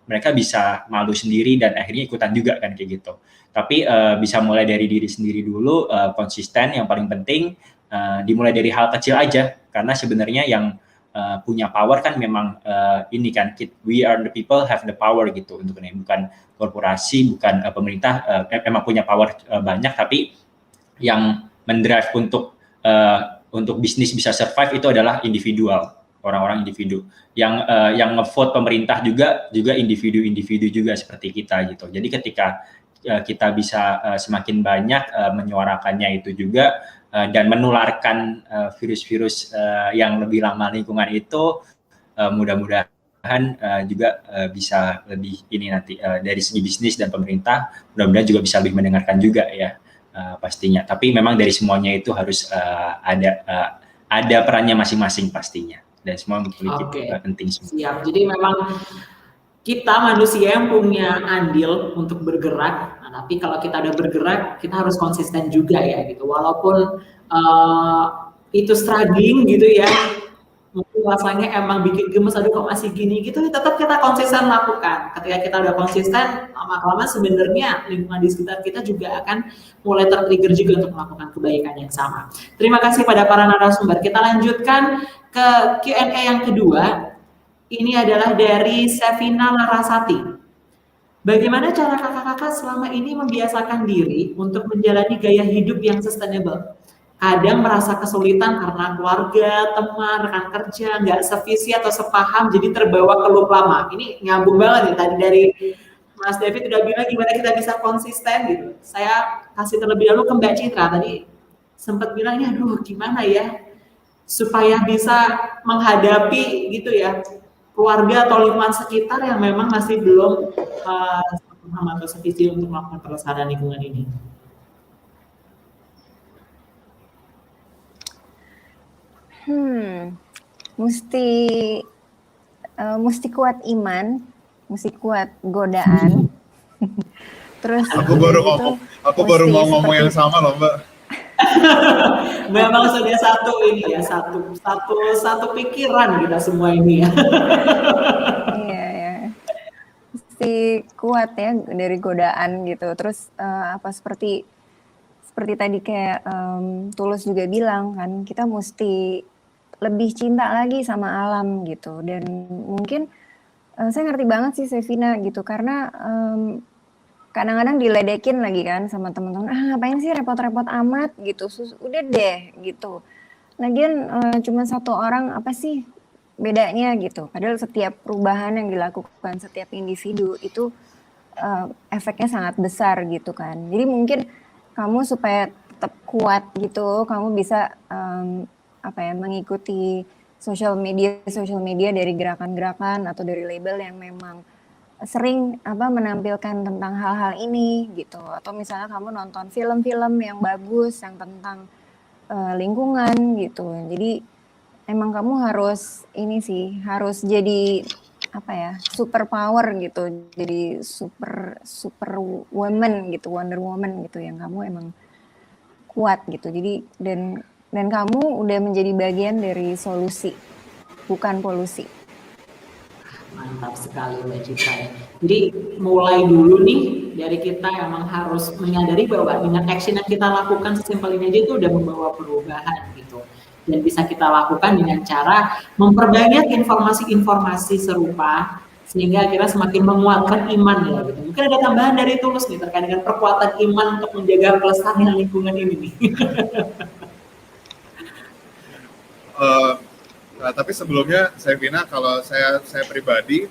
mereka bisa malu sendiri dan akhirnya ikutan juga kan kayak gitu. Tapi bisa mulai dari diri sendiri dulu, konsisten yang paling penting, dimulai dari hal kecil aja, karena sebenarnya yang punya power kan memang ini kan, we are the people have the power gitu untuk ini, bukan korporasi, bukan pemerintah, memang punya power banyak, tapi yang mendrive untuk bisnis bisa survive itu adalah individual, orang-orang individu. Yang ngevote pemerintah juga individu-individu juga seperti kita gitu. Jadi ketika kita bisa semakin banyak menyuarakannya itu juga dan menularkan virus-virus yang lebih ramah lingkungan itu, mudah-mudahan juga bisa lebih ini nanti dari segi bisnis dan pemerintah, mudah-mudahan juga bisa lebih mendengarkan juga ya. Pastinya, tapi memang dari semuanya itu harus ada perannya masing-masing pastinya, dan semua memiliki penting semua. Siap. Jadi memang kita manusia yang punya andil untuk bergerak, tapi kalau kita udah bergerak, kita harus konsisten juga ya gitu. Walaupun itu struggling gitu ya, mungkin rasanya emang bikin gemes, aduh kok masih gini gitu, tetap kita konsisten lakukan. Ketika kita udah konsisten, lama-lama sebenarnya lingkungan di sekitar kita juga akan mulai tertrigger juga untuk melakukan kebaikan yang sama. Terima kasih pada para narasumber. Kita lanjutkan ke Q&A yang kedua. Ini adalah dari Sevina Larasati. Bagaimana cara kakak-kakak selama ini membiasakan diri untuk menjalani gaya hidup yang sustainable? Kadang merasa kesulitan karena keluarga, teman, rekan kerja nggak sevisi atau sepaham, jadi terbawa ke loop lama. Ini nyambung banget nih tadi dari Mas David udah bilang gimana kita bisa konsisten gitu. Saya kasih terlebih dahulu ke Mbak Citra tadi sempat bilangnya, aduh gimana ya supaya bisa menghadapi gitu ya keluarga atau lingkungan sekitar yang memang masih belum sepaham atau sevisi untuk melakukan pelestarian lingkungan ini. Mesti kuat iman, mesti kuat godaan. Terus aku baru mau ngomong yang sama loh, Mbak. Memang sudah satu ini ya, satu pikiran kita semua ini ya. Iya ya. Mesti kuat ya dari godaan gitu. Terus seperti tadi kayak Tulus juga bilang kan, kita mesti lebih cinta lagi sama alam gitu. Dan mungkin saya ngerti banget sih Sevina gitu, karena kadang-kadang diledekin lagi kan sama teman-teman, ngapain sih repot-repot amat gitu, udah deh gitu. Lagian cuma satu orang, apa sih bedanya gitu. Padahal setiap perubahan yang dilakukan setiap individu itu efeknya sangat besar gitu kan. Jadi mungkin kamu supaya tetap kuat gitu, kamu bisa mengikuti social media dari gerakan-gerakan atau dari label yang memang sering menampilkan tentang hal-hal ini gitu. Atau misalnya kamu nonton film-film yang bagus yang tentang lingkungan gitu. Jadi emang kamu harus harus jadi super power gitu. Jadi super woman gitu, Wonder Woman gitu, yang kamu emang kuat gitu. Jadi dan kamu udah menjadi bagian dari solusi, bukan polusi. Mantap sekali Mbak Citra ya. Jadi mulai dulu nih dari kita emang harus menyadari bahwa dengan action yang kita lakukan sesimpel ini aja itu udah membawa perubahan gitu. Dan bisa kita lakukan dengan cara memperbanyak informasi-informasi serupa sehingga akhirnya semakin menguatkan iman ya gitu. Mungkin ada tambahan dari Tulus nih terkait dengan perkuatan iman untuk menjaga pelestarian lingkungan ini nih. Tapi sebelumnya, Sevina, kalau saya pribadi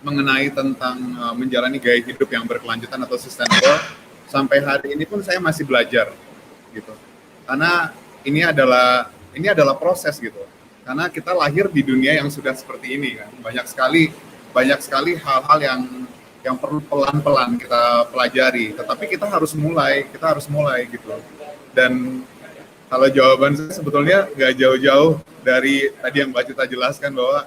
mengenai tentang menjalani gaya hidup yang berkelanjutan atau sustainable, sampai hari ini pun saya masih belajar, gitu. Karena ini adalah proses gitu. Karena kita lahir di dunia yang sudah seperti ini kan, banyak sekali hal-hal yang perlu pelan-pelan kita pelajari. Tetapi kita harus mulai gitu. Dan kalau jawaban saya sebetulnya nggak jauh-jauh dari tadi yang Mbak Citra jelaskan bahwa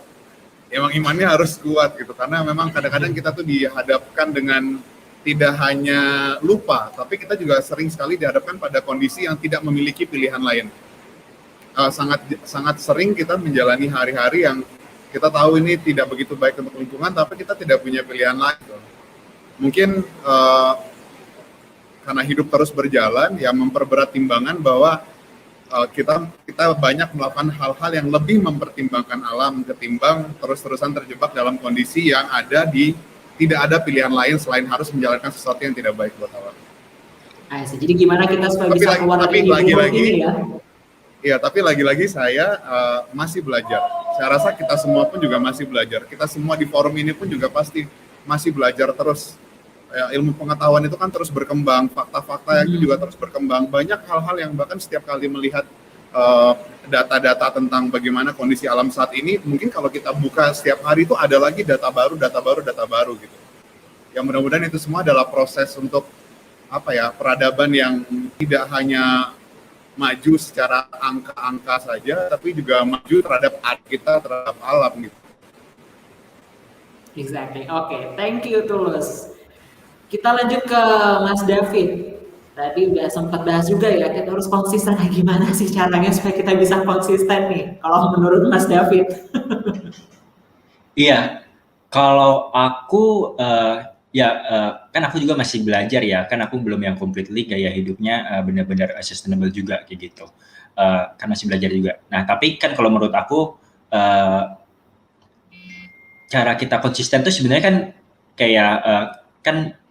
emang imannya harus kuat gitu, karena memang kadang-kadang kita tuh dihadapkan dengan tidak hanya lupa, tapi kita juga sering sekali dihadapkan pada kondisi yang tidak memiliki pilihan lain. Sangat sering kita menjalani hari-hari yang kita tahu ini tidak begitu baik untuk lingkungan, tapi kita tidak punya pilihan lain. Mungkin karena hidup terus berjalan, ya memperberat timbangan bahwa kita banyak melakukan hal-hal yang lebih mempertimbangkan alam ketimbang terus-terusan terjebak dalam kondisi yang tidak ada pilihan lain selain harus menjalankan sesuatu yang tidak baik buat alam. Jadi gimana kita supaya bisa keluar dari ini ya? Iya, tapi lagi-lagi saya masih belajar. Saya rasa kita semua pun juga masih belajar. Kita semua di forum ini pun juga pasti masih belajar terus. Ilmu pengetahuan itu kan terus berkembang, fakta-fakta itu juga terus berkembang. Banyak hal-hal yang bahkan setiap kali melihat data-data tentang bagaimana kondisi alam saat ini, mungkin kalau kita buka setiap hari itu ada lagi data baru gitu. Ya mudah-mudahan itu semua adalah proses untuk peradaban yang tidak hanya maju secara angka-angka saja, tapi juga maju terhadap kita, terhadap alam gitu. Exactly. Oke, thank you Tulus. Kita lanjut ke Mas David. Tadi udah sempat bahas juga ya, kita harus konsisten. Nah, gimana sih caranya supaya kita bisa konsisten nih, kalau menurut Mas David? Iya, kalau aku kan aku juga masih belajar ya, kan aku belum yang completely gaya hidupnya benar-benar sustainable juga kayak gitu. Kan masih belajar juga. Nah, tapi kan kalau menurut aku cara kita konsisten tuh sebenarnya kan kayak kan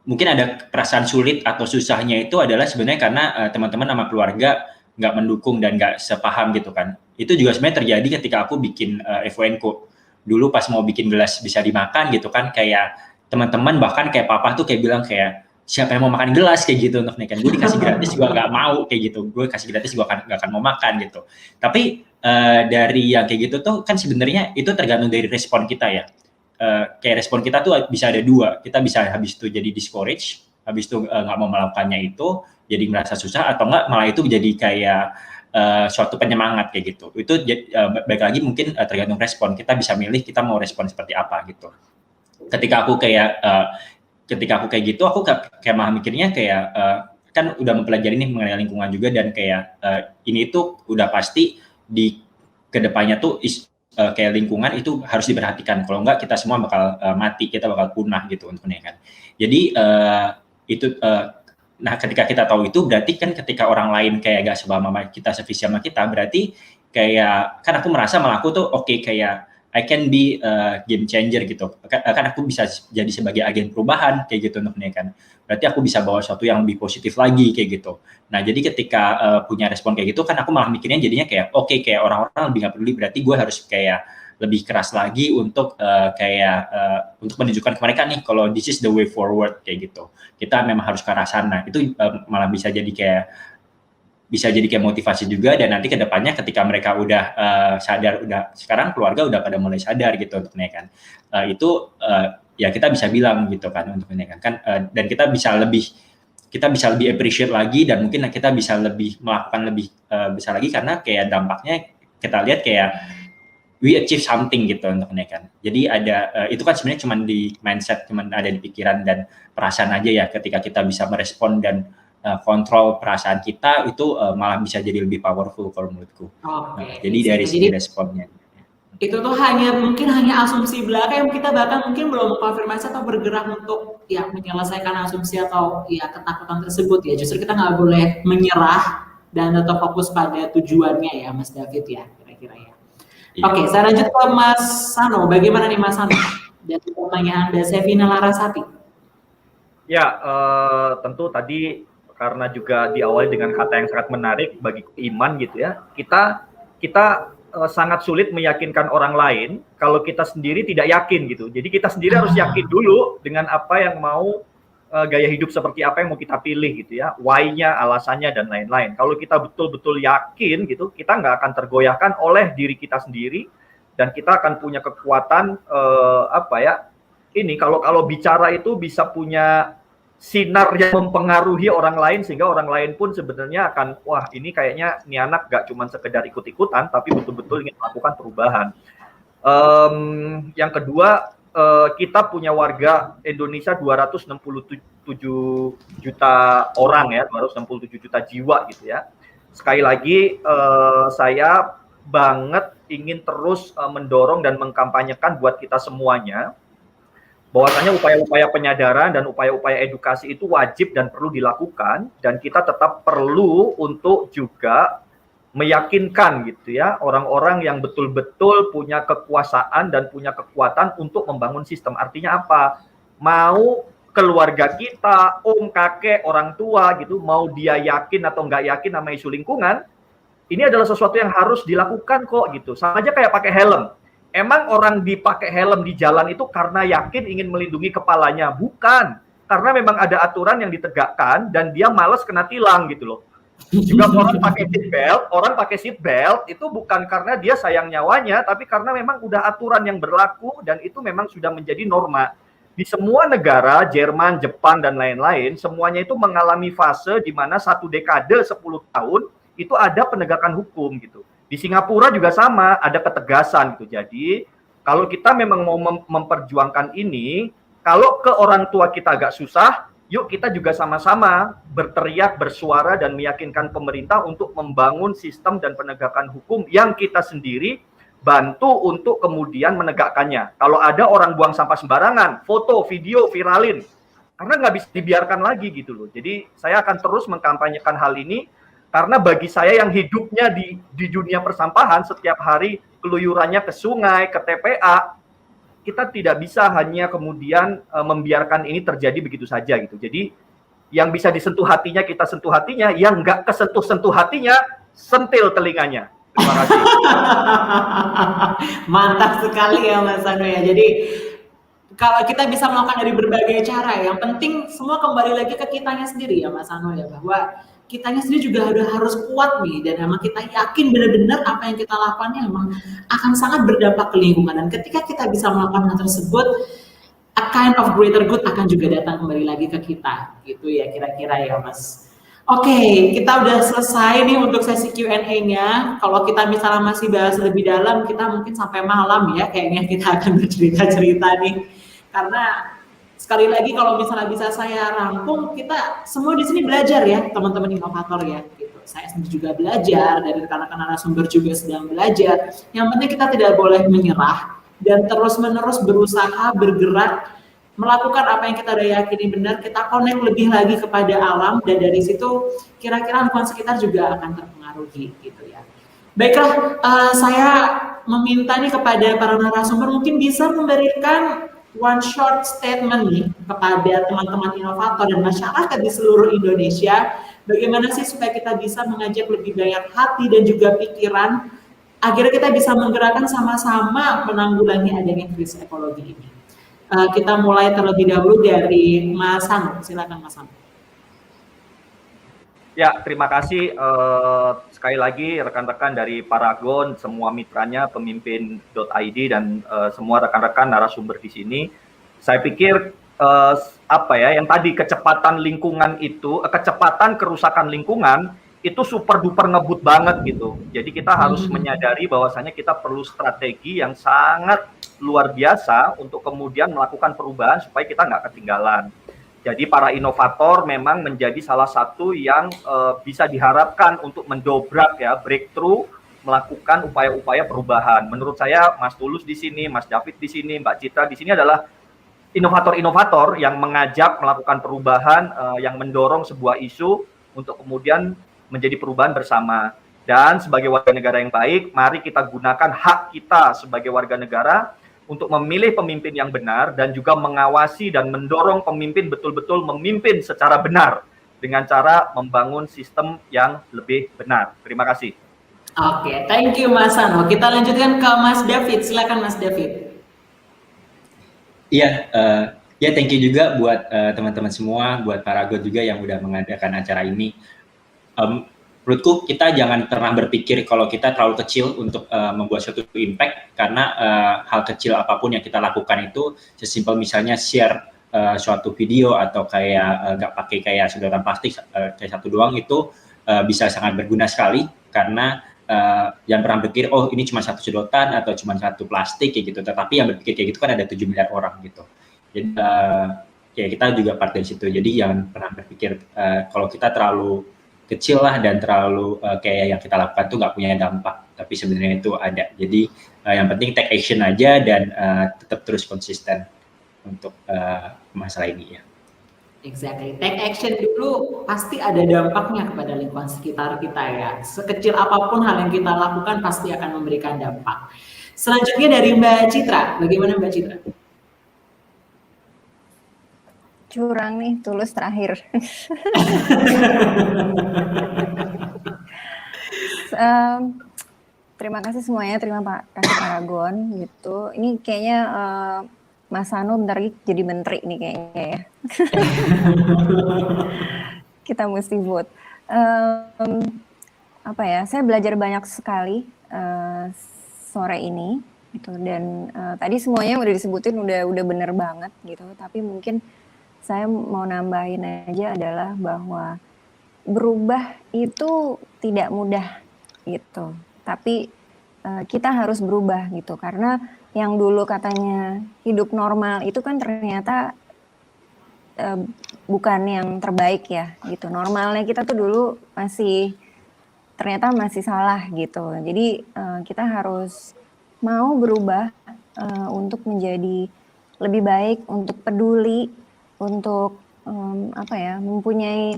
mungkin ada perasaan sulit atau susahnya itu adalah sebenarnya karena teman-teman sama keluarga nggak mendukung dan nggak sepaham gitu kan. Itu juga sebenarnya terjadi ketika aku bikin FONco. Dulu pas mau bikin gelas bisa dimakan gitu kan, kayak teman-teman bahkan kayak papa tuh kayak bilang kayak siapa yang mau makan gelas kayak gitu untuk naikan. Gue dikasih gratis juga nggak mau kayak gitu. Gue kasih gratis juga nggak akan mau makan gitu. Tapi dari yang kayak gitu tuh kan sebenarnya itu tergantung dari respon kita ya. Kayak respon kita tuh bisa ada dua, kita bisa habis itu jadi discourage, habis itu nggak mau melakukannya itu, jadi merasa susah, atau nggak malah itu jadi kayak suatu penyemangat kayak gitu. Itu baik lagi mungkin tergantung respon, kita bisa milih kita mau respon seperti apa gitu. Ketika aku kayak gitu, aku kayak malah mikirnya kayak kan udah mempelajari nih mengenai lingkungan juga, dan kayak ini tuh udah pasti di kedepannya tuh kayak lingkungan itu harus diperhatikan. Kalau enggak kita semua bakal mati, kita bakal punah gitu untuk kan. Jadi nah ketika kita tahu itu berarti kan ketika orang lain kayak gak sebaham sama kita, sevisi sama kita, berarti kayak kan aku merasa malah aku tuh oke, kayak I can be game changer gitu. Kan aku bisa jadi sebagai agen perubahan kayak gitu untuk kan. Berarti aku bisa bawa sesuatu yang lebih positif lagi kayak gitu. Nah, jadi ketika punya respon kayak gitu kan aku malah mikirnya jadinya kayak oke, kayak orang-orang lebih nggak peduli, berarti gue harus kayak lebih keras lagi untuk untuk menunjukkan ke mereka nih kalau this is the way forward kayak gitu. Kita memang harus ke arah sana. Itu malah bisa jadi kayak motivasi juga, dan nanti kedepannya ketika mereka udah sadar, udah sekarang keluarga udah pada mulai sadar gitu untuk kan. Ya kita bisa bilang gitu kan untuk kan, dan kita bisa lebih appreciate lagi, dan mungkin kita bisa lebih melakukan lebih besar lagi, karena kayak dampaknya kita lihat kayak we achieve something gitu untuk kan. Jadi ada itu kan sebenarnya cuma di mindset, cuma ada di pikiran dan perasaan aja ya. Ketika kita bisa merespon dan kontrol perasaan kita, itu malah bisa jadi lebih powerful kalau menurutku. Jadi dari segi responnya. Itu tuh mungkin hanya asumsi belaka yang kita bahkan mungkin belum konfirmasi atau bergerak untuk ya menyelesaikan asumsi atau ya ketakutan tersebut ya. Justru kita nggak boleh menyerah dan tetap fokus pada tujuannya ya, Mas David ya, kira-kira ya. Iya. Oke, saya lanjut ke Mas Sano. Bagaimana nih Mas Sano? Dari pertanyaan Mbak Sevina Larasati. Ya, tentu tadi karena juga diawali dengan kata yang sangat menarik bagi iman gitu ya. Kita sangat sulit meyakinkan orang lain kalau kita sendiri tidak yakin gitu. Jadi kita sendiri harus yakin dulu dengan apa yang mau, gaya hidup seperti apa yang mau kita pilih gitu ya, why-nya, alasannya, dan lain-lain. Kalau kita betul-betul yakin gitu, kita nggak akan tergoyahkan oleh diri kita sendiri, dan kita akan punya kekuatan, kalau bicara itu bisa punya sinar yang mempengaruhi orang lain, sehingga orang lain pun sebenarnya akan, wah ini kayaknya ini anak gak cuma sekedar ikut-ikutan, tapi betul-betul ingin melakukan perubahan. Yang kedua, kita punya warga Indonesia 267 juta orang ya, 267 juta jiwa gitu ya. Sekali lagi, saya banget ingin terus mendorong dan mengkampanyekan buat kita semuanya, bahwasanya upaya-upaya penyadaran dan upaya-upaya edukasi itu wajib dan perlu dilakukan, dan kita tetap perlu untuk juga meyakinkan gitu ya orang-orang yang betul-betul punya kekuasaan dan punya kekuatan untuk membangun sistem. Artinya apa? Mau keluarga kita, kakek, orang tua gitu, mau dia yakin atau nggak yakin sama isu lingkungan, ini adalah sesuatu yang harus dilakukan kok gitu. Sama aja kayak pakai helm. Emang orang dipakai helm di jalan itu karena yakin ingin melindungi kepalanya? Bukan. Karena memang ada aturan yang ditegakkan dan dia malas kena tilang gitu loh. Juga orang pakai seat belt itu bukan karena dia sayang nyawanya, tapi karena memang udah aturan yang berlaku dan itu memang sudah menjadi norma. Di semua negara, Jerman, Jepang, dan lain-lain, semuanya itu mengalami fase di mana 1 dekade 10 tahun itu ada penegakan hukum gitu. Di Singapura juga sama, ada ketegasan gitu. Jadi, kalau kita memang mau memperjuangkan ini, kalau ke orang tua kita agak susah, yuk kita juga sama-sama berteriak, bersuara, dan meyakinkan pemerintah untuk membangun sistem dan penegakan hukum yang kita sendiri bantu untuk kemudian menegakkannya. Kalau ada orang buang sampah sembarangan, foto, video, viralin, karena nggak bisa dibiarkan lagi gitu loh. Jadi saya akan terus mengkampanyekan hal ini, karena bagi saya yang hidupnya di dunia persampahan, setiap hari keluyurannya ke sungai, ke TPA, kita tidak bisa hanya kemudian membiarkan ini terjadi begitu saja gitu. Jadi yang bisa disentuh hatinya kita sentuh hatinya, yang nggak kesentuh-sentuh hatinya sentil telinganya. Terima kasih. Mantap sekali ya Mas Anu ya. Jadi kalau kita bisa melakukan dari berbagai cara, yang penting semua kembali lagi ke kitanya sendiri ya Mas Anu ya, bahwa kitanya sendiri juga harus kuat nih, dan memang kita yakin benar-benar apa yang kita lakukan memang akan sangat berdampak ke lingkungan, dan ketika kita bisa melakukan hal tersebut, a kind of greater good akan juga datang kembali lagi ke kita, gitu ya kira-kira ya Mas. Oke, kita udah selesai nih untuk sesi Q&A-nya. Kalau kita misalnya masih bahas lebih dalam, kita mungkin sampai malam ya, kayaknya kita akan bercerita-cerita nih, karena sekali lagi kalau misalnya bisa saya rangkum, kita semua di sini belajar ya, teman-teman inovator ya. Gitu. Saya sendiri juga belajar, dari rekan-rekan narasumber juga sedang belajar. Yang penting kita tidak boleh menyerah dan terus-menerus berusaha bergerak, melakukan apa yang kita udah yakini benar, kita connect lebih lagi kepada alam, dan dari situ kira-kira lingkungan sekitar juga akan terpengaruhi gitu ya. Baiklah, saya meminta nih kepada para narasumber mungkin bisa memberikan one short statement nih kepada teman-teman inovator dan masyarakat di seluruh Indonesia, bagaimana sih supaya kita bisa mengajak lebih banyak hati dan juga pikiran agar kita bisa menggerakkan sama-sama menanggulangi adanya krisis ekologi ini. Kita mulai terlebih dahulu dari Mas Anu, silakan Mas Anu. Ya, terima kasih sekali lagi rekan-rekan dari Paragon, semua mitranya, pemimpin.id, dan semua rekan-rekan narasumber di sini. Saya pikir yang tadi kecepatan lingkungan itu, kecepatan kerusakan lingkungan itu super duper ngebut banget gitu. Jadi kita harus menyadari bahwasanya kita perlu strategi yang sangat luar biasa untuk kemudian melakukan perubahan supaya kita nggak ketinggalan. Jadi para inovator memang menjadi salah satu yang bisa diharapkan untuk mendobrak ya, breakthrough, melakukan upaya-upaya perubahan. Menurut saya Mas Tulus di sini, Mas David di sini, Mbak Citra di sini adalah inovator-inovator yang mengajak melakukan perubahan, yang mendorong sebuah isu untuk kemudian menjadi perubahan bersama. Dan sebagai warga negara yang baik, mari kita gunakan hak kita sebagai warga negara untuk memilih pemimpin yang benar dan juga mengawasi dan mendorong pemimpin betul-betul memimpin secara benar dengan cara membangun sistem yang lebih benar. Terima kasih. Oke, thank you Mas Anu. Kita lanjutkan ke Mas David. Silakan Mas David. Iya, thank you juga buat teman-teman semua, buat Paragon juga yang udah mengadakan acara ini. Menurutku kita jangan pernah berpikir kalau kita terlalu kecil untuk membuat suatu impact, karena hal kecil apapun yang kita lakukan itu sesimpel misalnya share suatu video atau kayak nggak pakai kayak sedotan plastik kayak satu doang, itu bisa sangat berguna sekali, karena jangan pernah berpikir oh ini cuma satu sedotan atau cuma satu plastik kayak gitu, tetapi yang berpikir kayak gitu kan ada 7 miliar orang gitu. Jadi ya kita juga part dari situ. Jadi jangan pernah berpikir kalau kita terlalu kecil lah dan terlalu kayak yang kita lakukan tuh nggak punya dampak, tapi sebenarnya itu ada. Jadi yang penting take action aja dan tetap terus konsisten untuk masalah ini ya. Exactly, take action dulu, pasti ada dampaknya kepada lingkungan sekitar kita ya. Sekecil apapun hal yang kita lakukan pasti akan memberikan dampak. Selanjutnya dari Mbak Citra, bagaimana Mbak Citra? Curang nih, Tulus terakhir. Terima kasih semuanya, terima kasih Paragon gitu. Ini kayaknya Mas Anu bentar lagi jadi menteri nih kayaknya ya. Kita mesti vote. Saya belajar banyak sekali sore ini gitu, dan tadi semuanya udah disebutin udah bener banget gitu, tapi mungkin saya mau nambahin aja adalah bahwa berubah itu tidak mudah gitu, tapi kita harus berubah gitu, karena yang dulu katanya hidup normal itu kan ternyata bukan yang terbaik ya gitu. Normalnya kita tuh dulu ternyata masih salah gitu. Jadi kita harus mau berubah untuk menjadi lebih baik, untuk peduli, untuk mempunyai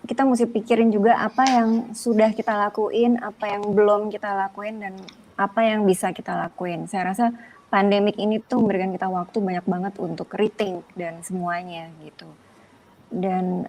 kita mesti pikirin juga apa yang sudah kita lakuin, apa yang belum kita lakuin, dan apa yang bisa kita lakuin. Saya rasa pandemik ini tuh memberikan kita waktu banyak banget untuk rethink dan semuanya gitu. Dan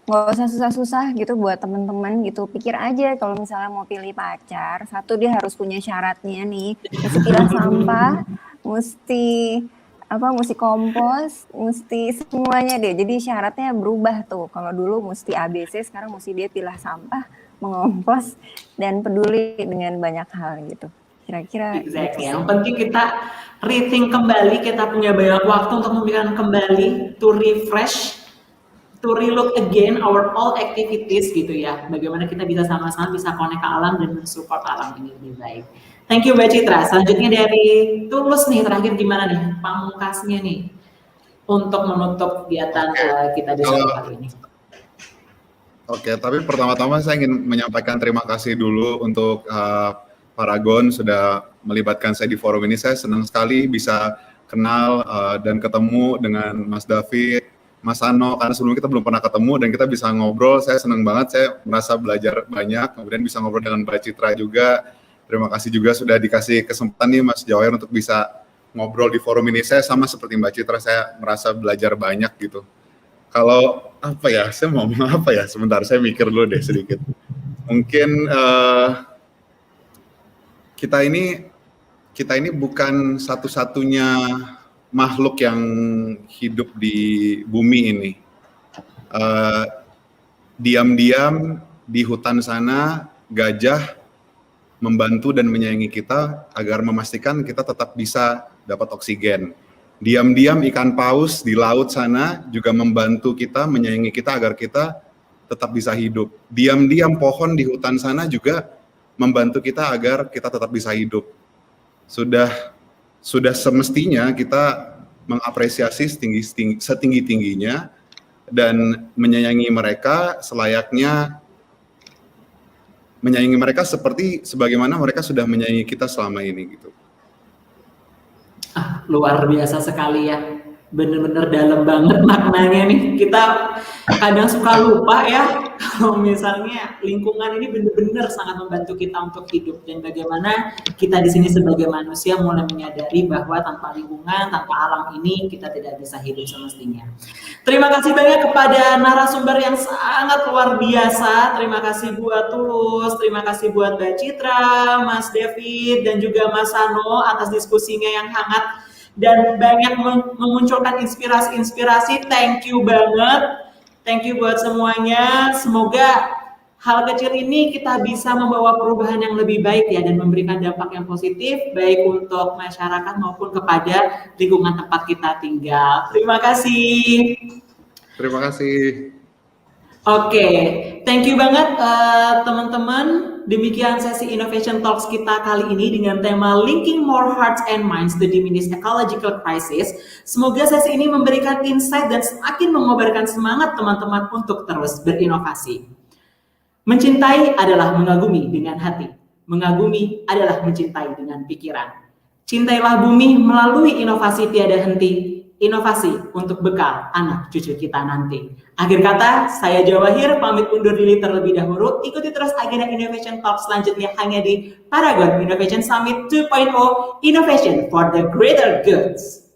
nggak usah susah-susah gitu buat teman-teman gitu. Pikir aja kalau misalnya mau pilih pacar, satu dia harus punya syaratnya nih, mesti pilah sampah, mesti kompos, mesti semuanya deh. Jadi syaratnya berubah tuh. Kalau dulu mesti ABC, sekarang mesti dia pilah sampah, mengompos, dan peduli dengan banyak hal gitu. Kira-kira Exactly. gitu. Yang penting kita rethink kembali, kita punya banyak waktu untuk memikirkan kembali, to refresh, to relook again our all activities gitu ya. Bagaimana kita bisa sama-sama bisa connect ke alam dan mensupport alam ini lebih baik. Thank you Mbak Citra. Selanjutnya dari Tulus nih, terakhir gimana nih pamungkasnya nih untuk menutup kegiatan kita di sore kali ini. Oke, tapi pertama-tama saya ingin menyampaikan terima kasih dulu untuk Paragon sudah melibatkan saya di forum ini. Saya senang sekali bisa kenal dan ketemu dengan Mas David, Mas Ano, karena sebelumnya kita belum pernah ketemu dan kita bisa ngobrol. Saya senang banget, saya merasa belajar banyak, kemudian bisa ngobrol dengan Mbak Citra juga. Terima kasih juga sudah dikasih kesempatan nih Mas Jawair untuk bisa ngobrol di forum ini. Saya sama seperti Mbak Citra, saya merasa belajar banyak gitu. Kalau saya mau ngomong apa ya? Sebentar, saya mikir dulu deh sedikit. Mungkin kita ini bukan satu-satunya makhluk yang hidup di bumi ini. Diam-diam di hutan sana, gajah membantu dan menyayangi kita agar memastikan kita tetap bisa dapat oksigen. Diam-diam ikan paus di laut sana juga membantu kita, menyayangi kita agar kita tetap bisa hidup. Diam-diam pohon di hutan sana juga membantu kita agar kita tetap bisa hidup. Sudah semestinya kita mengapresiasi setinggi-tingginya dan menyayangi mereka selayaknya, menyayangi mereka sebagaimana mereka sudah menyayangi kita selama ini gitu. Luar biasa sekali ya, bener-bener dalam banget maknanya nih. Kita kadang suka lupa ya kalau misalnya lingkungan ini bener-bener sangat membantu kita untuk hidup, dan bagaimana kita di sini sebagai manusia mulai menyadari bahwa tanpa lingkungan, tanpa alam ini kita tidak bisa hidup semestinya. Terima kasih banyak kepada narasumber yang sangat luar biasa. Terima kasih buat Tulus, terima kasih buat Mbak Citra, Mas David, dan juga Mas Ano atas diskusinya yang hangat dan banyak memunculkan inspirasi-inspirasi. Thank you banget. Thank you buat semuanya. Semoga hal kecil ini kita bisa membawa perubahan yang lebih baik ya, dan memberikan dampak yang positif baik untuk masyarakat maupun kepada lingkungan tempat kita tinggal. Terima kasih. Terima kasih. Oke, thank you banget teman-teman. Demikian sesi Innovation Talks kita kali ini dengan tema Linking More Hearts and Minds to Diminish Ecological Crisis. Semoga sesi ini memberikan insight dan semakin mengobarkan semangat teman-teman untuk terus berinovasi. Mencintai adalah mengagumi dengan hati. Mengagumi adalah mencintai dengan pikiran. Cintailah bumi melalui inovasi tiada henti. Inovasi untuk bekal anak cucu kita nanti. Akhir kata, saya Jawahir pamit undur diri terlebih dahulu. Ikuti terus agenda Innovation Talk selanjutnya hanya di Paragon Innovation Summit 2.0 Innovation for the Greater Goods.